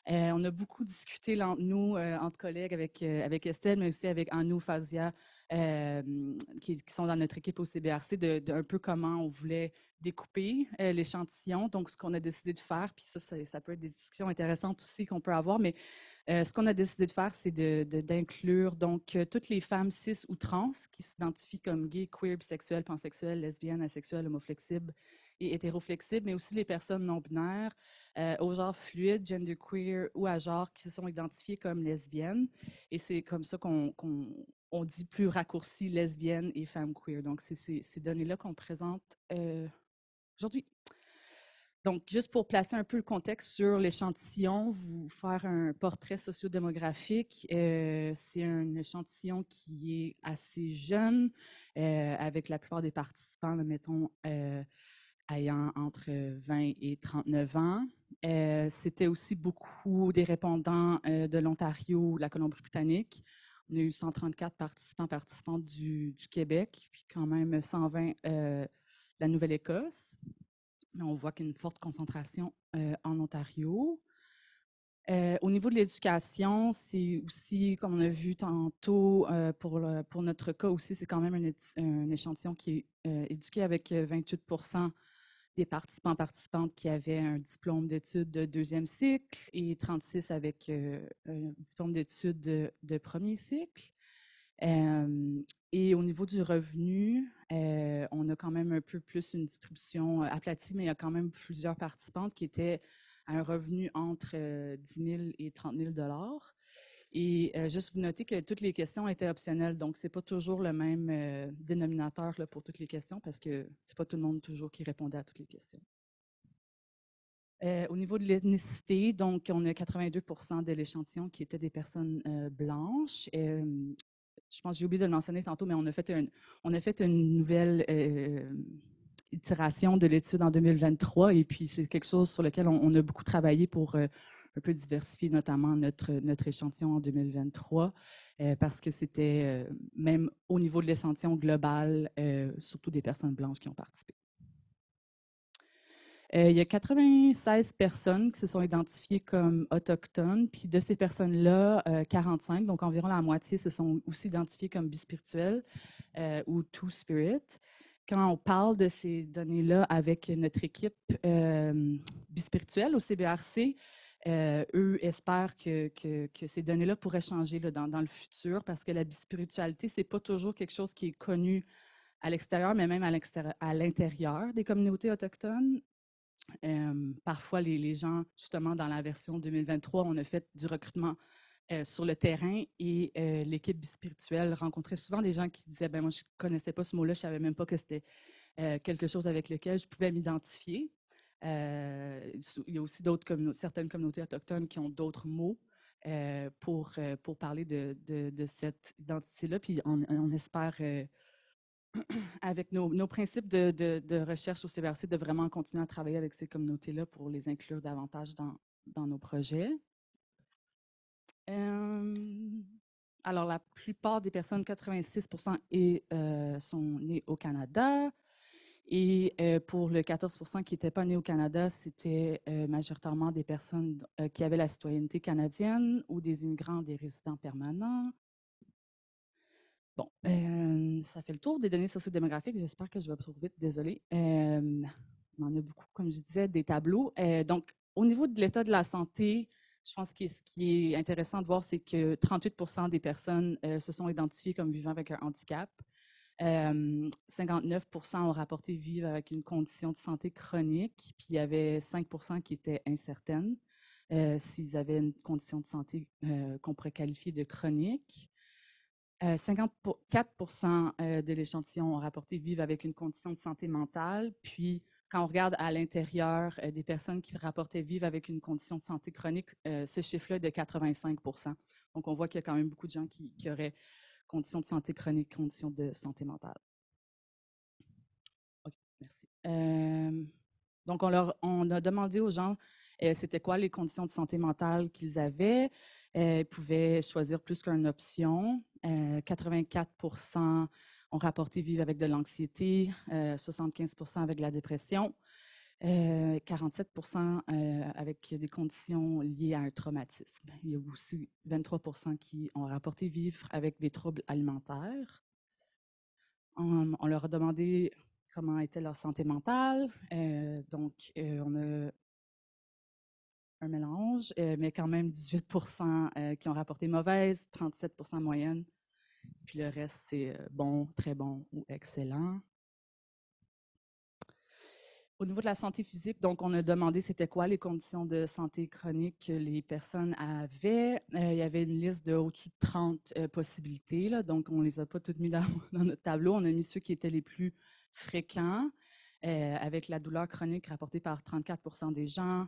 On a beaucoup discuté entre nous, entre collègues, avec Estelle, mais aussi avec Anou, Fazia, qui sont dans notre équipe au CBRC, d'un peu comment on voulait découper l'échantillon. Donc, ce qu'on a décidé de faire, puis ça peut être des discussions intéressantes aussi qu'on peut avoir, mais ce qu'on a décidé de faire, c'est d'inclure donc toutes les femmes cis ou trans qui s'identifient comme gays, queer, bisexuelles, pansexuelles, lesbiennes, asexuelles, homoflexibles et hétéroflexibles, mais aussi les personnes non-binaires, au genre fluide, genderqueer ou à genre qui se sont identifiées comme lesbiennes. Et c'est comme ça qu'on dit plus raccourci lesbiennes et femmes queer. Donc, c'est ces données-là qu'on présente aujourd'hui. Donc, juste pour placer un peu le contexte sur l'échantillon, vous faire un portrait sociodémographique. C'est un échantillon qui est assez jeune, avec la plupart des participants, là, mettons, ayant entre 20 et 39 ans. C'était aussi beaucoup des répondants de l'Ontario, de la Colombie-Britannique. On a eu 134 participants du Québec, puis quand même 120 la Nouvelle-Écosse. Mais on voit qu'il y a une forte concentration en Ontario. Au niveau de l'éducation, c'est aussi, comme on a vu tantôt, pour notre cas aussi, c'est quand même un échantillon qui est éduqué avec 28 des participantes qui avaient un diplôme d'études de deuxième cycle et 36 avec un diplôme d'études de premier cycle. Et au niveau du revenu, on a quand même un peu plus une distribution aplatie, mais il y a quand même plusieurs participantes qui étaient à un revenu entre 10 000 et 30 000 $. Et juste vous notez que toutes les questions étaient optionnelles, donc ce n'est pas toujours le même dénominateur là, pour toutes les questions parce que ce n'est pas tout le monde toujours qui répondait à toutes les questions. Au niveau de l'ethnicité, donc on a 82 de l'échantillon qui étaient des personnes blanches. Je pense que j'ai oublié de le mentionner tantôt, mais on a fait une nouvelle itération de l'étude en 2023 et puis c'est quelque chose sur lequel on a beaucoup travaillé pour un peu diversifier notamment notre échantillon en 2023 parce que c'était même au niveau de l'échantillon global, surtout des personnes blanches qui ont participé. Il y a 96 personnes qui se sont identifiées comme autochtones, puis de ces personnes-là, 45, donc environ la moitié, se sont aussi identifiées comme bispirituelles ou two-spirit. Quand on parle de ces données-là avec notre équipe bispirituelle au CBRC, eux espèrent que ces données-là pourraient changer là, dans le futur, parce que la bispiritualité, ce n'est pas toujours quelque chose qui est connu à l'extérieur, mais même à l'intérieur des communautés autochtones. Parfois, les gens, justement, dans la version 2023, on a fait du recrutement sur le terrain et l'équipe bispirituelle rencontrait souvent des gens qui disaient ben moi, je ne connaissais pas ce mot-là, je ne savais même pas que c'était quelque chose avec lequel je pouvais m'identifier. Il y a aussi certaines communautés autochtones qui ont d'autres mots pour parler de cette identité-là. Puis on espère avec nos principes de recherche au CBRC, de vraiment continuer à travailler avec ces communautés-là pour les inclure davantage dans nos projets. Alors, la plupart des personnes, 86%, sont nées au Canada. Et pour le 14% qui n'étaient pas nés au Canada, c'était majoritairement des personnes qui avaient la citoyenneté canadienne ou des immigrants, des résidents permanents. Bon, ça fait le tour des données sociodémographiques. J'espère que je vais trop vite, désolée. On en a beaucoup, comme je disais, des tableaux. Donc, au niveau de l'état de la santé, je pense que ce qui est intéressant de voir, c'est que 38% des personnes se sont identifiées comme vivant avec un handicap. 59% ont rapporté vivre avec une condition de santé chronique, puis il y avait 5% qui étaient incertaines s'ils avaient une condition de santé qu'on pourrait qualifier de chronique. 54% de l'échantillon ont rapporté vivre avec une condition de santé mentale. Puis, quand on regarde à l'intérieur des personnes qui rapportaient vivre avec une condition de santé chronique, ce chiffre-là est de 85%. Donc, on voit qu'il y a quand même beaucoup de gens qui auraient conditions de santé chronique, conditions de santé mentale. OK, merci. Donc, on a demandé aux gens c'était quoi les conditions de santé mentale qu'ils avaient. Ils pouvaient choisir plus qu'une option. 84% ont rapporté vivre avec de l'anxiété, 75% avec de la dépression, 47% avec des conditions liées à un traumatisme. Il y a aussi 23% qui ont rapporté vivre avec des troubles alimentaires. On leur a demandé comment était leur santé mentale. Donc, on a un mélange, mais quand même 18% qui ont rapporté mauvaise, 37% moyenne. Puis le reste, c'est bon, très bon ou excellent. Au niveau de la santé physique, donc on a demandé c'était quoi les conditions de santé chronique que les personnes avaient. Il y avait une liste de au-dessus de 30 possibilités, là, donc on ne les a pas toutes mis dans notre tableau. On a mis ceux qui étaient les plus fréquents, avec la douleur chronique rapportée par 34% des gens,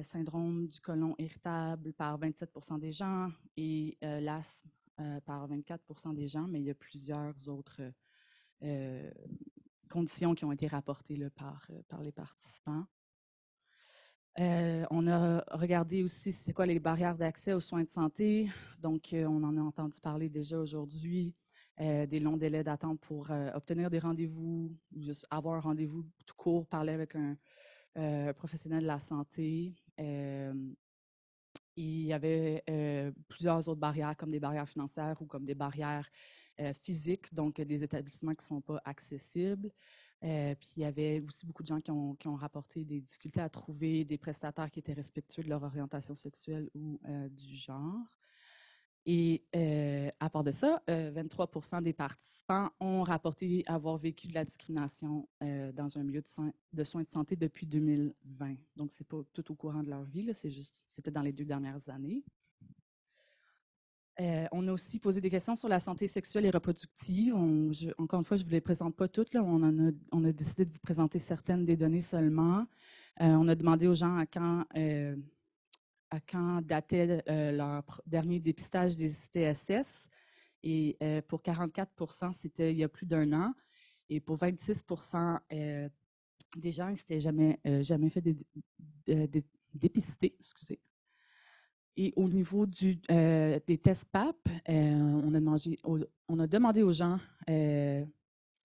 syndrome du côlon irritable par 27% des gens et l'asthme par 24% des gens, mais il y a plusieurs autres conditions qui ont été rapportées là, par les participants. On a regardé aussi c'est quoi les barrières d'accès aux soins de santé. Donc, on en a entendu parler déjà aujourd'hui, des longs délais d'attente pour obtenir des rendez-vous, ou juste avoir un rendez-vous tout court, parler avec un professionnel de la santé. Il y avait plusieurs autres barrières, comme des barrières financières ou comme des barrières physiques, donc des établissements qui ne sont pas accessibles. Puis il y avait aussi beaucoup de gens qui ont rapporté des difficultés à trouver des prestataires qui étaient respectueux de leur orientation sexuelle ou du genre. Et à part de ça, 23% des participants ont rapporté avoir vécu de la discrimination dans un milieu de soins de santé depuis 2020. Donc, ce n'est pas tout au courant de leur vie, c'était dans les 2 dernières années. On a aussi posé des questions sur la santé sexuelle et reproductive. Encore une fois, je ne vous les présente pas toutes. Là. On a décidé de vous présenter certaines des données seulement. On a demandé aux gens à quand datait leur dernier dépistage des ITSS. Et pour 44%, c'était il y a plus d'1 an. Et pour 26% des gens, ils ne s'étaient jamais fait dépister. Excusez. Et au niveau des tests PAP, on a demandé aux gens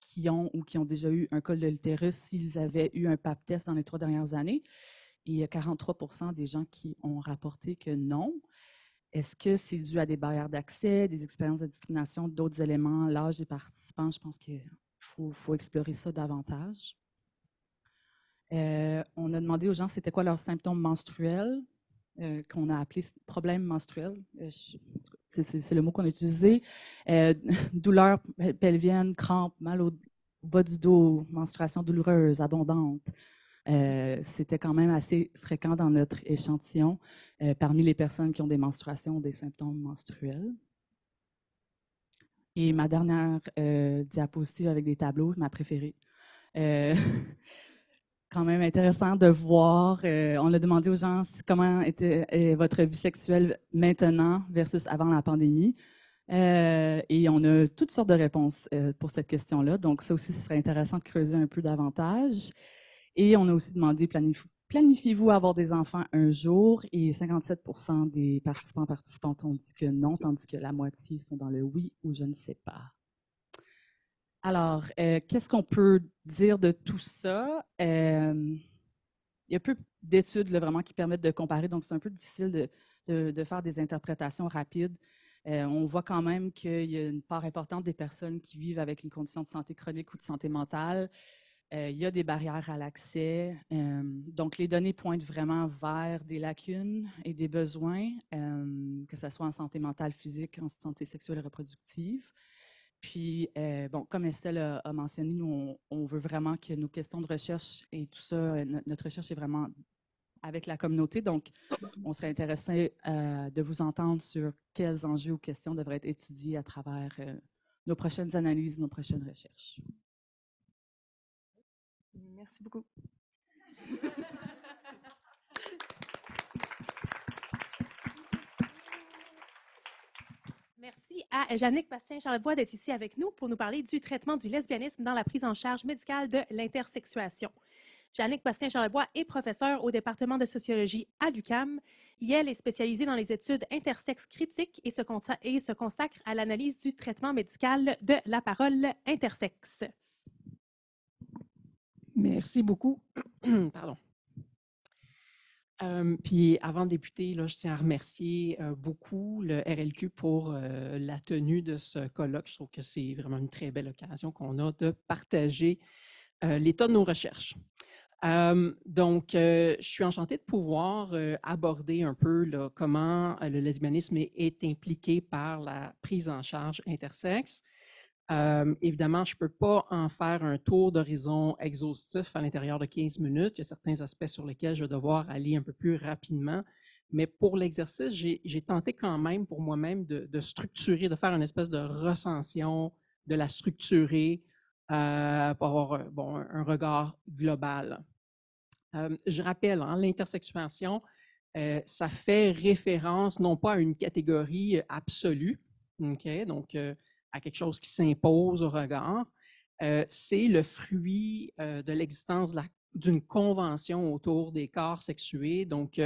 qui ont ou qui ont déjà eu un col de l'utérus s'ils avaient eu un Pap test dans les 3 dernières années. Et il y a 43% des gens qui ont rapporté que non. Est-ce que c'est dû à des barrières d'accès, des expériences de discrimination, d'autres éléments, l'âge des participants? Je pense qu'il faut explorer ça davantage. On a demandé aux gens c'était quoi leurs symptômes menstruels, qu'on a appelé problèmes menstruels. C'est le mot qu'on a utilisé. Douleurs pelviennes, crampes, mal au bas du dos, menstruation douloureuse, abondante. C'était quand même assez fréquent dans notre échantillon parmi les personnes qui ont des menstruations ou des symptômes menstruels. Et ma dernière diapositive avec des tableaux, ma préférée. Quand même intéressant de voir. On a demandé aux gens comment était votre vie sexuelle maintenant versus avant la pandémie. Et on a toutes sortes de réponses pour cette question-là. Donc, ça aussi, ce serait intéressant de creuser un peu davantage. Et on a aussi demandé, planifiez-vous avoir des enfants un jour? Et 57% des participantes ont dit que non, tandis que la moitié sont dans le oui ou je ne sais pas. Alors, qu'est-ce qu'on peut dire de tout ça? Il y a peu d'études vraiment qui permettent de comparer, donc c'est un peu difficile de faire des interprétations rapides. On voit quand même qu'il y a une part importante des personnes qui vivent avec une condition de santé chronique ou de santé mentale. Il y a des barrières à l'accès. Donc, les données pointent vraiment vers des lacunes et des besoins, que ce soit en santé mentale, physique, en santé sexuelle et reproductive. Puis, bon, comme Estelle a mentionné, nous, on veut vraiment que nos questions de recherche et tout ça, notre recherche est vraiment avec la communauté. Donc, on serait intéressé de vous entendre sur quels enjeux ou questions devraient être étudiés à travers nos prochaines analyses, nos prochaines recherches. Merci beaucoup. Merci à Jannick Bastien-Charlebois d'être ici avec nous pour nous parler du traitement du lesbianisme dans la prise en charge médicale de l'intersexuation. Jannick Bastien-Charlebois est professeure au département de sociologie à l'UQAM. Elle est spécialisée dans les études intersexes critiques et se consacre à l'analyse du traitement médical de la parole intersexe. Merci beaucoup. Pardon. Puis avant de débuter, là, je tiens à remercier beaucoup le RLQ pour la tenue de ce colloque. Je trouve que c'est vraiment une très belle occasion qu'on a de partager l'état de nos recherches. Donc, je suis enchantée de pouvoir aborder un peu là, comment le lesbianisme est impliqué par la prise en charge intersexe. Évidemment, je ne peux pas en faire un tour d'horizon exhaustif à l'intérieur de 15 minutes. Il y a certains aspects sur lesquels je vais devoir aller un peu plus rapidement. Mais pour l'exercice, j'ai tenté quand même pour moi-même de structurer, de faire une espèce de recension, de la structurer pour avoir un regard global. Je rappelle, hein, l'intersexuation, ça fait référence non pas à une catégorie absolue, okay? Donc à quelque chose qui s'impose au regard. C'est le fruit de l'existence d'une convention autour des corps sexués, donc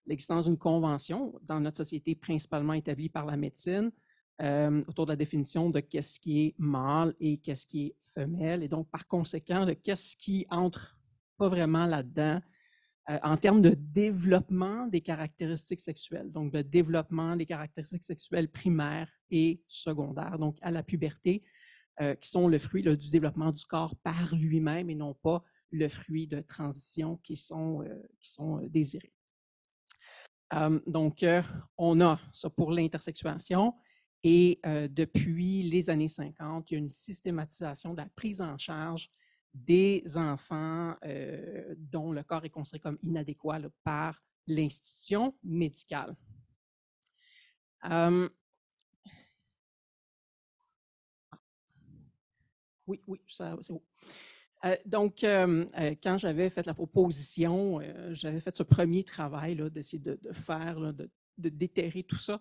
l'existence d'une convention dans notre société principalement établie par la médecine autour de la définition de qu'est-ce qui est mâle et qu'est-ce qui est femelle, et donc par conséquent de qu'est-ce qui entre pas vraiment là-dedans en termes de développement des caractéristiques sexuelles, donc de développement des caractéristiques sexuelles primaires et secondaires, donc à la puberté, qui sont le fruit là, du développement du corps par lui-même et non pas le fruit de transitions qui sont désirées. Donc, on a ça pour l'intersexuation et depuis les années 50, il y a une systématisation de la prise en charge des enfants dont le corps est considéré comme inadéquat là, par l'institution médicale. Oui, ça, c'est bon. Donc, quand j'avais fait la proposition, j'avais fait ce premier travail d'essayer de faire, là, de déterrer tout ça.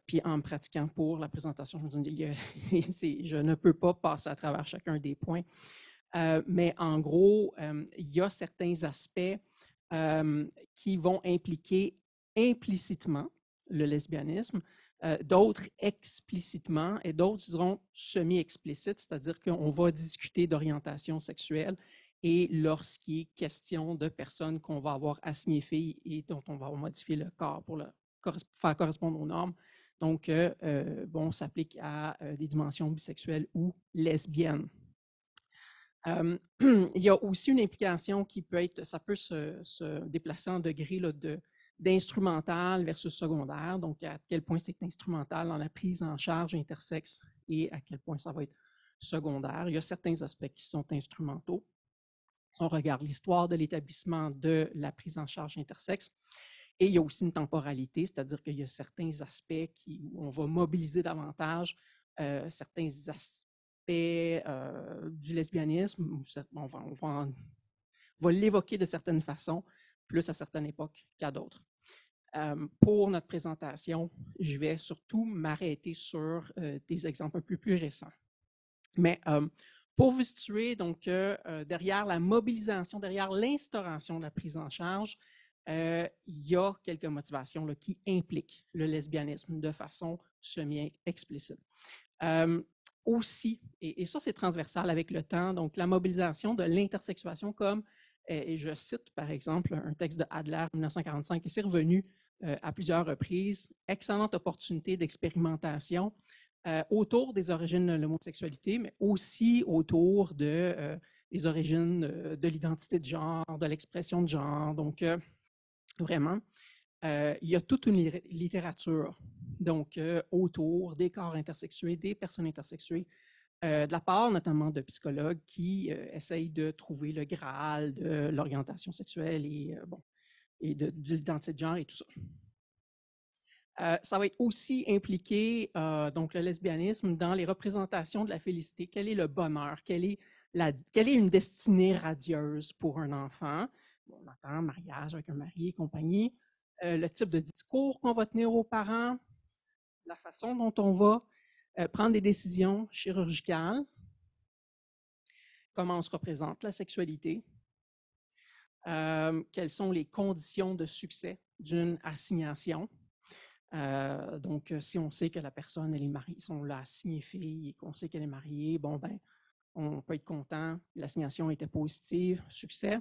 Puis en me pratiquant pour la présentation, je me disais, je ne peux pas passer à travers chacun des points. Mais en gros, il y a certains aspects qui vont impliquer implicitement le lesbianisme d'autres explicitement et d'autres diront semi-explicites, c'est-à-dire qu'on va discuter d'orientation sexuelle et lorsqu'il est question de personnes qu'on va avoir assignées filles et dont on va modifier le corps pour le faire correspondre aux normes. Donc, bon, s'applique à des dimensions bisexuelles ou lesbiennes. Il y a aussi une implication qui peut être, ça peut se déplacer en degré d'instrumental versus secondaire, donc à quel point c'est instrumental dans la prise en charge intersexe et à quel point ça va être secondaire. Il y a certains aspects qui sont instrumentaux. Si on regarde l'histoire de l'établissement de la prise en charge intersexe, et il y a aussi une temporalité, c'est-à-dire qu'il y a certains aspects où on va mobiliser davantage certains aspects du lesbianisme, on va l'évoquer de certaines façons, plus à certaines époques qu'à d'autres. Pour notre présentation, je vais surtout m'arrêter sur des exemples un peu plus récents. Mais pour vous situer, donc, derrière la mobilisation, derrière l'instauration de la prise en charge, il y a quelques motivations là, qui impliquent le lesbianisme de façon semi-explicite. Aussi, et ça c'est transversal avec le temps, donc la mobilisation de l'intersexuation comme, et je cite par exemple un texte de Adler en 1945 qui s'est revenu à plusieurs reprises, excellente opportunité d'expérimentation autour des origines de l'homosexualité, mais aussi autour des origines de l'identité de genre, de l'expression de genre. Donc, vraiment, il y a toute une littérature donc, autour des corps intersexués, des personnes intersexuées, de la part notamment de psychologues qui essayent de trouver le Graal de l'orientation sexuelle et, de l'identité de genre et tout ça. Ça va être aussi impliqué, donc le lesbianisme, dans les représentations de la félicité. Quel est le bonheur? Quelle est une destinée radieuse pour un enfant? Bon, on entend mariage avec un mari et compagnie. Le type de discours qu'on va tenir aux parents, la façon dont on va prendre des décisions chirurgicales, comment on se représente la sexualité, quelles sont les conditions de succès d'une assignation. Donc, si on sait que la personne, elle est mariée, si on l'a assignée fille et qu'on sait qu'elle est mariée, bon, ben, on peut être content, l'assignation était positive, succès.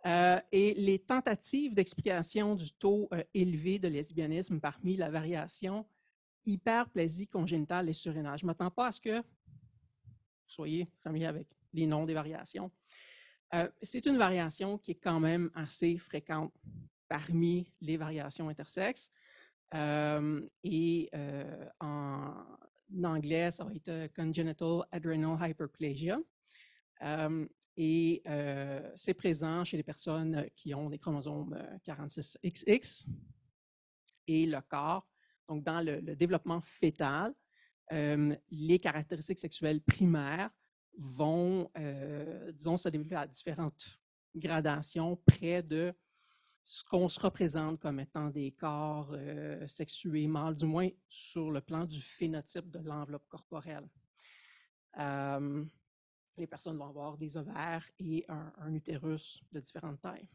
Et les tentatives d'explication du taux élevé de lesbianisme parmi la variation hyperplasie congénitale et surrénale. Je ne m'attends pas à ce que vous soyez familier avec les noms des variations. C'est une variation qui est quand même assez fréquente parmi les variations intersexes. En anglais, ça va être congenital adrenal hyperplasia. C'est présent chez les personnes qui ont des chromosomes 46XX. Et le corps, donc dans le développement fœtal, les caractéristiques sexuelles primaires vont, disons, se développer à différentes gradations près de ce qu'on se représente comme étant des corps sexués mâles, du moins sur le plan du phénotype de l'enveloppe corporelle. Les personnes vont avoir des ovaires et un utérus de différentes tailles.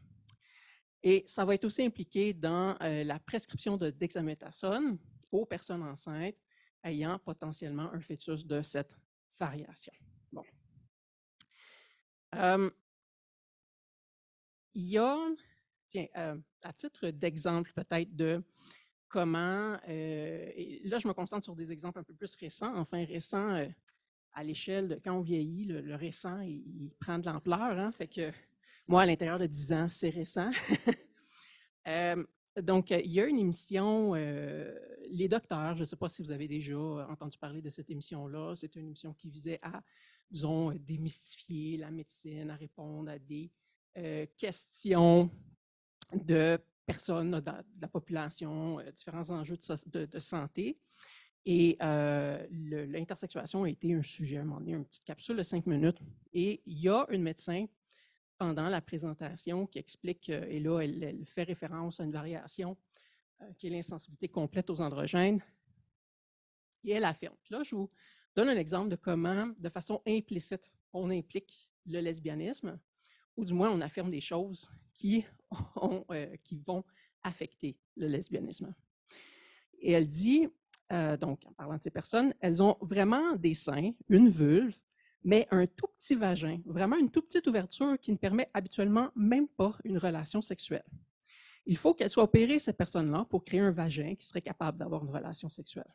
Et ça va être aussi impliqué dans la prescription de dexaméthasone aux personnes enceintes ayant potentiellement un fœtus de cette variation. Bon. Il y a, tiens, à titre d'exemple peut-être de comment, et là je me concentre sur des exemples un peu plus récents, enfin récents à l'échelle de quand on vieillit, le récent il prend de l'ampleur, hein, fait que moi à l'intérieur de 10 ans c'est récent. Donc, il y a une émission, Les Docteurs, je ne sais pas si vous avez déjà entendu parler de cette émission-là, c'est une émission qui visait à, disons, démystifier la médecine, à répondre à des questions de personnes de la population, différents enjeux de santé. Et l'intersexuation a été un sujet, à un moment donné, une petite capsule de 5 minutes. Et il y a une médecin pendant la présentation qui explique, et là, elle fait référence à une variation qui est l'insensibilité complète aux androgènes. Et elle affirme. Là, je vous donne un exemple de comment, de façon implicite, on implique le lesbianisme, ou du moins on affirme des choses qui vont affecter le lesbianisme. Et elle dit, donc en parlant de ces personnes, elles ont vraiment des seins, une vulve, mais un tout petit vagin, vraiment une toute petite ouverture qui ne permet habituellement même pas une relation sexuelle. Il faut qu'elles soient opérées, ces personnes-là, pour créer un vagin qui serait capable d'avoir une relation sexuelle.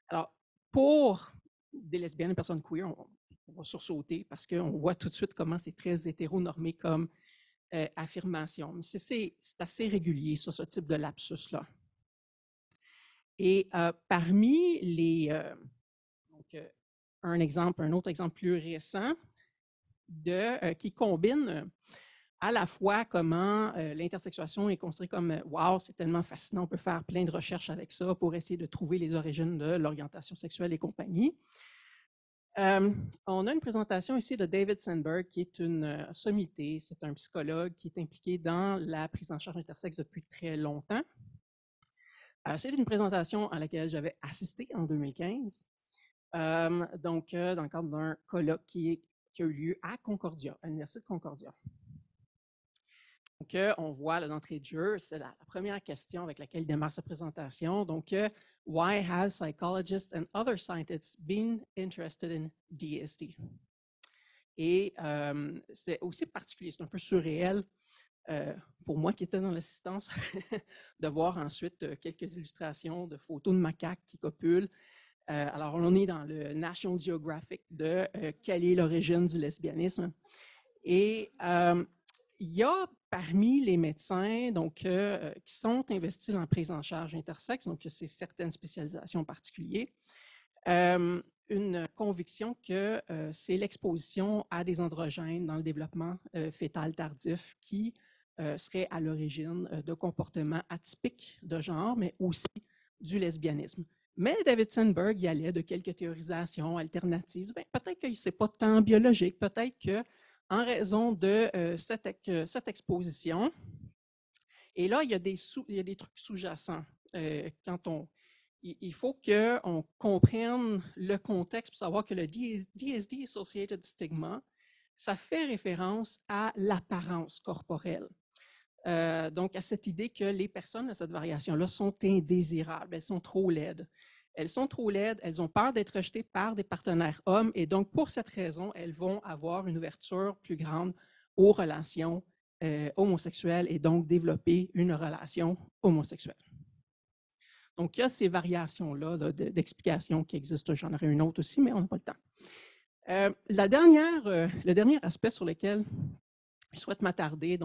Alors, pour des lesbiennes et personnes queer, on va sursauter parce qu'on voit tout de suite comment c'est très hétéronormé comme affirmation. Mais c'est assez régulier, ça, ce type de lapsus-là. Et parmi les... un autre exemple plus récent qui combine à la fois comment l'intersexuation est considérée comme « wow, c'est tellement fascinant, on peut faire plein de recherches avec ça pour essayer de trouver les origines de l'orientation sexuelle et compagnie ». On a une présentation ici de David Sandberg, qui est une sommité. C'est un psychologue qui est impliqué dans la prise en charge intersexe depuis très longtemps. C'est une présentation à laquelle j'avais assisté en 2015, dans le cadre d'un colloque qui a eu lieu à Concordia, à l'Université de Concordia. Donc, on voit d'entrée de jeu, c'est la première question avec laquelle il démarre sa présentation. Donc, why have psychologists and other scientists been interested in DSD? Et c'est aussi particulier, c'est un peu surréel pour moi qui étais dans l'assistance de voir ensuite quelques illustrations de photos de macaques qui copulent. Alors, on est dans le National Geographic de quelle est l'origine du lesbianisme. Et il y a parmi les médecins qui sont investis dans la prise en charge intersexe, donc c'est certaines spécialisations en particulier, une conviction que c'est l'exposition à des androgènes dans le développement fœtal tardif qui serait à l'origine de comportements atypiques de genre, mais aussi du lesbianisme. Mais David Sandberg y allait de quelques théorisations alternatives. Peut-être que ce n'est pas tant biologique, peut-être qu'en raison de cette exposition, et là, il y a des trucs sous-jacents. Il faut qu'on comprenne le contexte pour savoir que le DSD Associated Stigma, ça fait référence à l'apparence corporelle. Donc, à cette idée que les personnes de cette variation-là sont indésirables, elles sont trop laides. Elles sont trop laides, elles ont peur d'être rejetées par des partenaires hommes et donc, pour cette raison, elles vont avoir une ouverture plus grande aux relations homosexuelles et donc développer une relation homosexuelle. Donc, il y a ces variations-là d'explications qui existent. J'en aurai une autre aussi, mais on n'a pas le temps. Le dernier aspect sur lequel je souhaite m'attarder,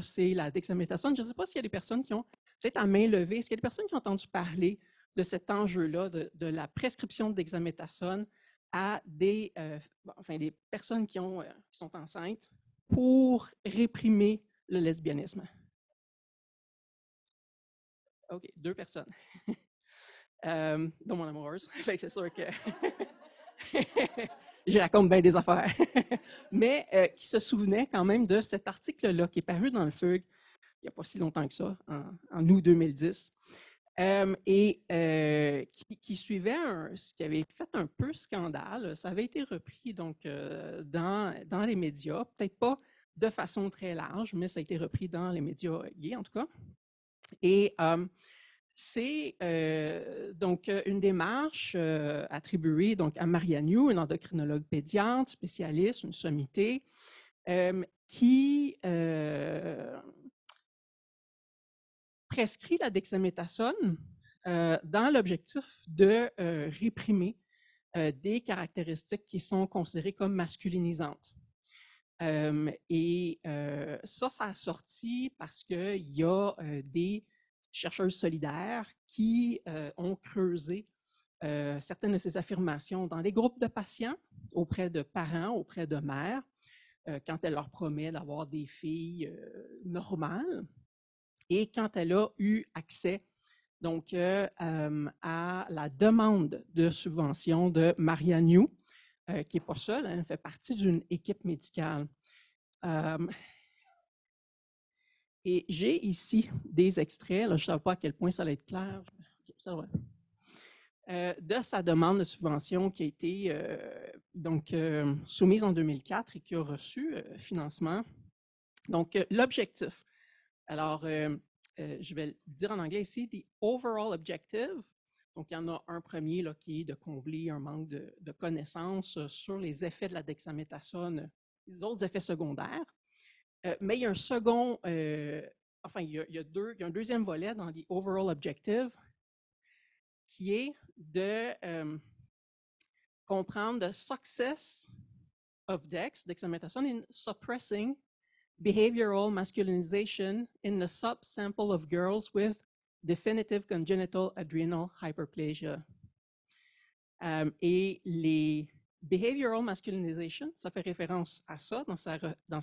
c'est la dexaméthasone. Je ne sais pas s'il y a des personnes qui ont, peut-être à main levée, est-ce qu'il y a des personnes qui ont entendu parler de cet enjeu-là, de la prescription de dexaméthasone à des personnes qui sont enceintes pour réprimer le lesbianisme? OK, 2 personnes. Dont mon amoureuse. C'est sûr que je raconte bien des affaires. Mais qui se souvenait quand même de cet article-là qui est paru dans le Fugue il n'y a pas si longtemps que ça, en août 2010, qui suivait ce qui avait fait un peu scandale. Ça avait été repris dans les médias, peut-être pas de façon très large, mais ça a été repris dans les médias gays en tout cas. Et c'est une démarche attribuée à Maria New, une endocrinologue pédiatre, spécialiste, une sommité, qui prescrit la dexaméthasone dans l'objectif de réprimer des caractéristiques qui sont considérées comme masculinisantes. Ça a sorti parce qu'il y a des chercheuses solidaires qui ont creusé certaines de ces affirmations dans les groupes de patients, auprès de parents, auprès de mères, quand elle leur promet d'avoir des filles normales. Et quand elle a eu accès à la demande de subvention de Maria New, qui n'est pas seule, elle fait partie d'une équipe médicale. Et j'ai ici des extraits, là, je ne savais pas à quel point ça allait être clair, de sa demande de subvention qui a été soumise en 2004 et qui a reçu financement. Donc, l'objectif. Alors, je vais le dire en anglais ici, the overall objective Donc, il y en a un premier là, qui est de combler un manque de connaissances sur les effets de la dexaméthasone, les autres effets secondaires. Mais il y a un second, enfin, il y a un deuxième volet dans les overall objectives qui est de comprendre the success of dexamethasone in suppressing behavioral masculinization in the subsample of girls with definitive congenital adrenal hyperplasia. Et les behavioral masculinization, ça fait référence à ça dans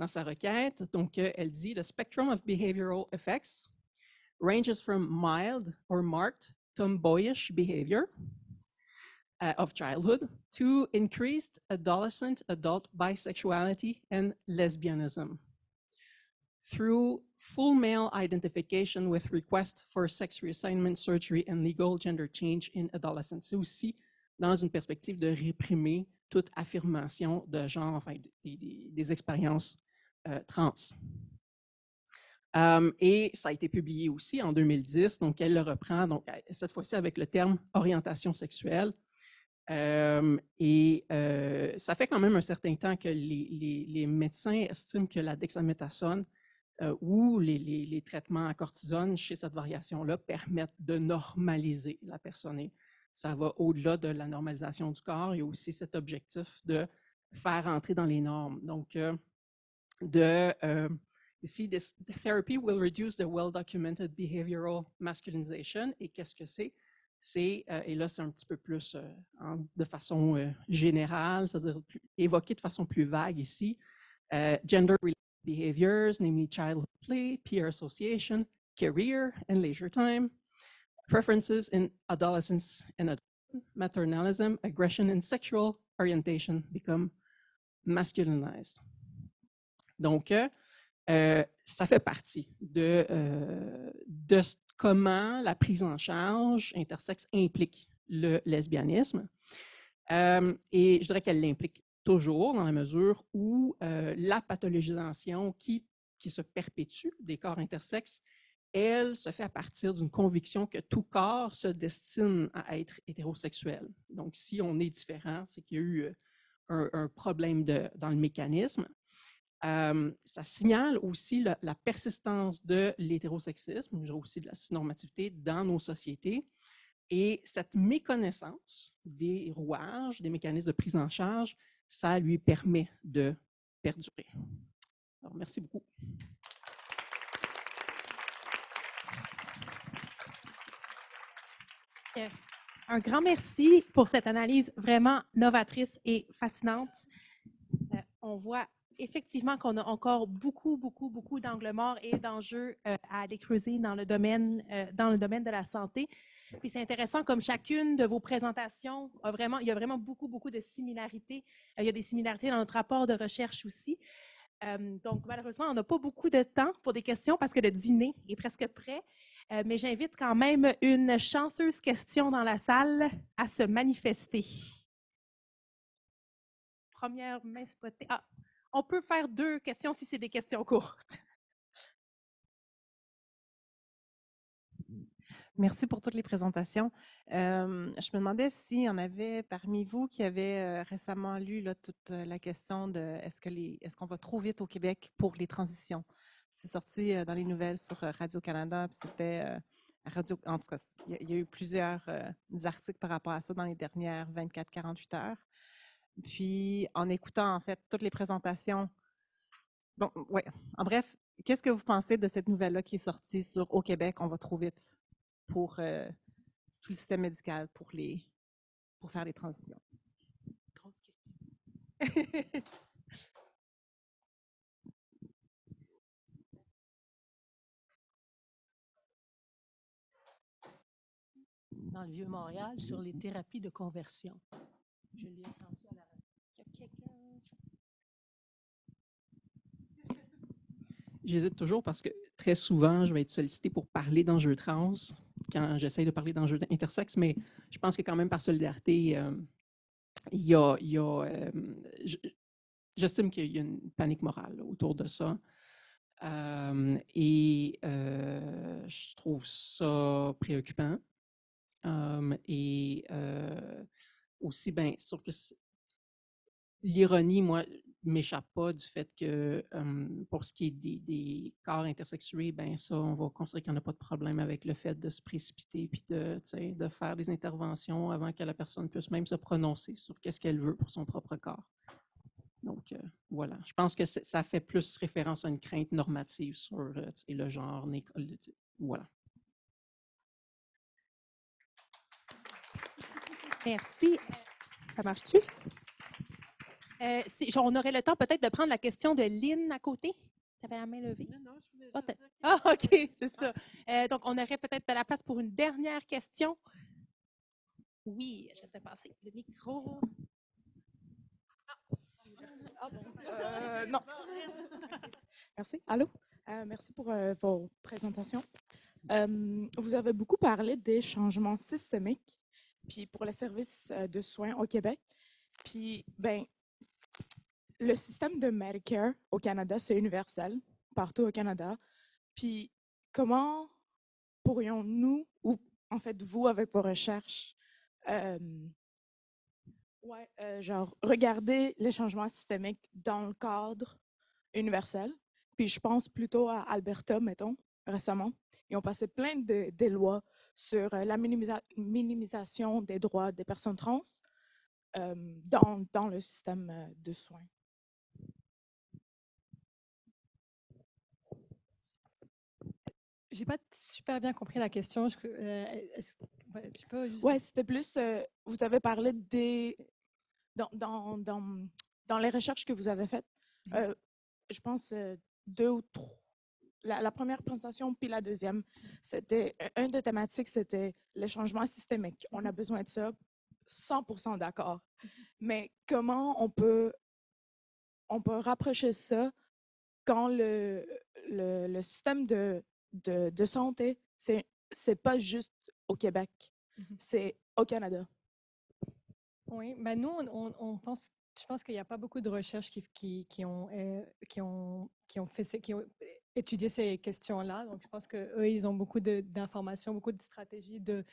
sa requête. Donc, elle dit, the spectrum of behavioral effects ranges from mild or marked tomboyish behavior of childhood to increased adolescent adult bisexuality and lesbianism. Through full male identification with request for sex reassignment surgery and legal gender change in adolescence. C'est aussi dans une perspective de réprimer toute affirmation de genre, enfin, des expériences trans. Et ça a été publié aussi en 2010, donc elle le reprend, donc cette fois-ci avec le terme orientation sexuelle. Ça fait quand même un certain temps que les médecins estiment que la dexaméthasone ou les traitements à cortisone chez cette variation-là permettent de normaliser la personne. Et ça va au-delà de la normalisation du corps. Il y a aussi cet objectif de faire entrer dans les normes. Donc, ici, this therapy will reduce the well-documented behavioral masculinization. Et qu'est-ce que c'est? Et là, c'est un petit peu plus de façon générale, c'est-à-dire évoqué de façon plus vague ici. Gender-related behaviors, namely childhood play, peer association, career and leisure time, preferences in adolescence and adulthood, maternalism, aggression, and sexual orientation become masculinized. Donc, ça fait partie de comment la prise en charge intersexe implique le lesbianisme. Et je dirais qu'elle l'implique toujours dans la mesure où la pathologisation qui se perpétue des corps intersexes, elle se fait à partir d'une conviction que tout corps se destine à être hétérosexuel. Donc, si on est différent, c'est qu'il y a eu un problème dans le mécanisme. Ça signale aussi la persistance de l'hétérosexisme, aussi de la cisnormativité dans nos sociétés. Et cette méconnaissance des rouages, des mécanismes de prise en charge, ça lui permet de perdurer. Alors, merci beaucoup. Un grand merci pour cette analyse vraiment novatrice et fascinante. On voit effectivement qu'on a encore beaucoup d'angles morts et d'enjeux à aller creuser dans le domaine de la santé. Puis c'est intéressant, comme chacune de vos présentations, il y a vraiment beaucoup de similarités. Il y a des similarités dans notre rapport de recherche aussi. Donc, malheureusement, on n'a pas beaucoup de temps pour des questions parce que le dîner est presque prêt. Mais j'invite quand même une chanceuse question dans la salle à se manifester. Première main spotée. Ah, on peut faire 2 questions si c'est des questions courtes. Merci pour toutes les présentations. Je me demandais s'il y en avait parmi vous qui avaient récemment lu là, toute la question de est-ce qu'on va trop vite au Québec pour les transitions? C'est sorti dans les nouvelles sur Radio-Canada, puis c'était en tout cas, il y a eu plusieurs articles par rapport à ça dans les dernières 24-48 heures. Puis, en écoutant en fait toutes les présentations, donc, ouais, en bref, qu'est-ce que vous pensez de cette nouvelle-là qui est sortie sur Au Québec, on va trop vite pour tout le système médical pour faire les transitions? Grosse question. Dans le Vieux-Montréal, sur les thérapies de conversion. Je l'ai entendu à la radio. J'hésite toujours parce que très souvent, je vais être sollicitée pour parler d'enjeux trans quand j'essaie de parler d'enjeux intersexes, mais je pense que quand même par solidarité, j'estime qu'il y a une panique morale là, autour de ça. Je trouve ça préoccupant. Et aussi, bien, sûr que l'ironie, moi, m'échappe pas du fait que pour ce qui est des corps intersexués, ben ça, on va considérer qu'il n'y en a pas de problème avec le fait de se précipiter puis de faire des interventions avant que la personne puisse même se prononcer sur qu'est-ce qu'elle veut pour son propre corps. Donc, voilà. Je pense que ça fait plus référence à une crainte normative sur le genre. Voilà. Merci. Ça marche-tu? On aurait le temps peut-être de prendre la question de Lynn à côté. Tu avais la main levée? Non, je voulais Ah, juste dire OK, c'est ça. Donc, on aurait peut-être de la place pour une dernière question. Oui, je vais te passer le micro. Ah bon? Non. Merci. Allô? Merci pour vos présentations. Vous avez beaucoup parlé des changements systémiques puis pour les services de soins au Québec. Puis, ben, le système de Medicare au Canada, c'est universel, partout au Canada. Puis, comment pourrions-nous, ou en fait vous, avec vos recherches, genre regarder les changements systémiques dans le cadre universel? Puis je pense plutôt à Alberta, mettons, récemment. Ils ont passé plein de lois sur la minimisation des droits des personnes trans dans le système de soins. J'ai pas super bien compris la question. Tu peux juste... Ouais, c'était plus, vous avez parlé dans les recherches que vous avez faites, je pense deux ou trois. La première présentation, puis la deuxième, c'était, une des thématiques, c'était les changements systémiques. On a besoin de ça, 100% d'accord. Mais comment on peut rapprocher ça quand le système de santé, c'est pas juste au Québec, c'est au Canada? Oui, ben nous, je pense qu'il n'y a pas beaucoup de recherches qui ont étudié ces questions-là. Donc, je pense qu'eux, ils ont beaucoup d'informations, beaucoup de stratégies, de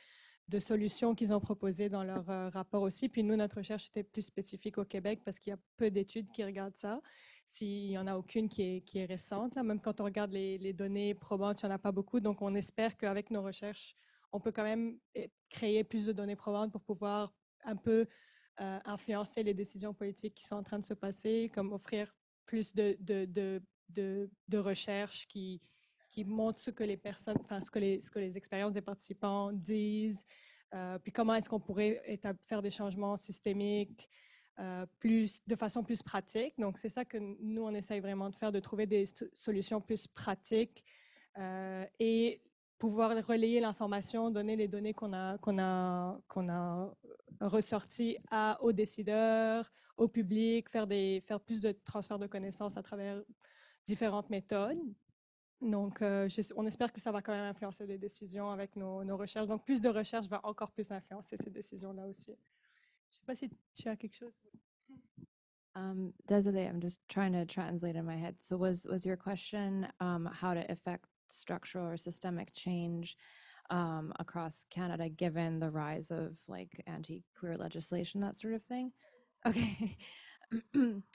solutions qu'ils ont proposées dans leur rapport aussi. Puis nous, notre recherche était plus spécifique au Québec parce qu'il y a peu d'études qui regardent ça. S'il n'y en a aucune qui est récente, là, même quand on regarde les données probantes, il n'y en a pas beaucoup. Donc, on espère qu'avec nos recherches, on peut quand même créer plus de données probantes pour pouvoir un peu influencer les décisions politiques qui sont en train de se passer, comme offrir plus de recherches qui montrent ce que les personnes, enfin, ce que les expériences des participants disent, puis comment est-ce qu'on pourrait faire des changements systémiques de façon plus pratique. Donc, c'est ça que nous, on essaye vraiment de faire, de trouver des solutions plus pratiques et pouvoir relayer l'information, donner les données qu'on a ressorties aux décideurs, au public, faire plus de transfert de connaissances à travers différentes méthodes. Donc, on espère que ça va quand même influencer des décisions avec nos recherches. Donc, plus de recherches va encore plus influencer ces décisions-là aussi. Je ne sais pas si tu as quelque chose. Desiree, I'm just trying to translate in my head. So was your question how to affect structural or systemic change across Canada, given the rise of like anti-queer legislation, that sort of thing? Okay.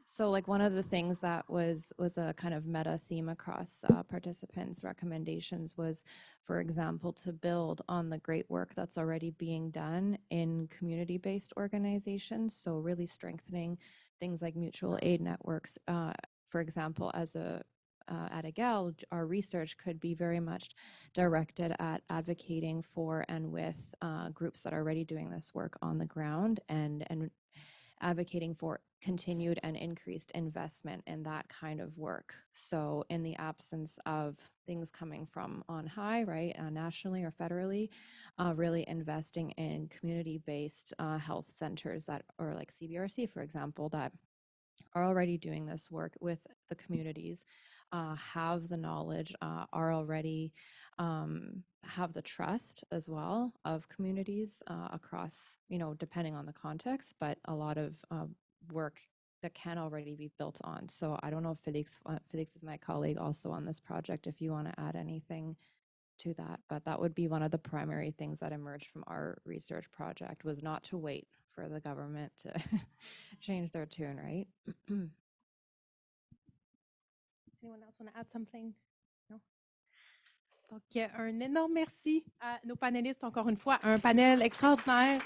So like one of the things that was a kind of meta theme across participants' recommendations was, for example, to build on the great work that's already being done in community-based organizations. So really strengthening things like mutual aid networks. For example, at AGAL, our research could be very much directed at advocating for and with groups that are already doing this work on the ground and advocating for continued and increased investment in that kind of work. So in the absence of things coming from on high, right, nationally or federally, really investing in community-based health centers or like CBRC, for example, that are already doing this work with the communities, have the knowledge, are already have the trust as well of communities across, depending on the context, but a lot of work that can already be built on. So I don't know if Felix is my colleague also on this project, if you want to add anything to that, but that would be one of the primary things that emerged from our research project was not to wait for the government to change their tune, right? Anyone else want to add something? No? Donc, un énorme merci à nos panélistes, encore une fois, un panel extraordinaire.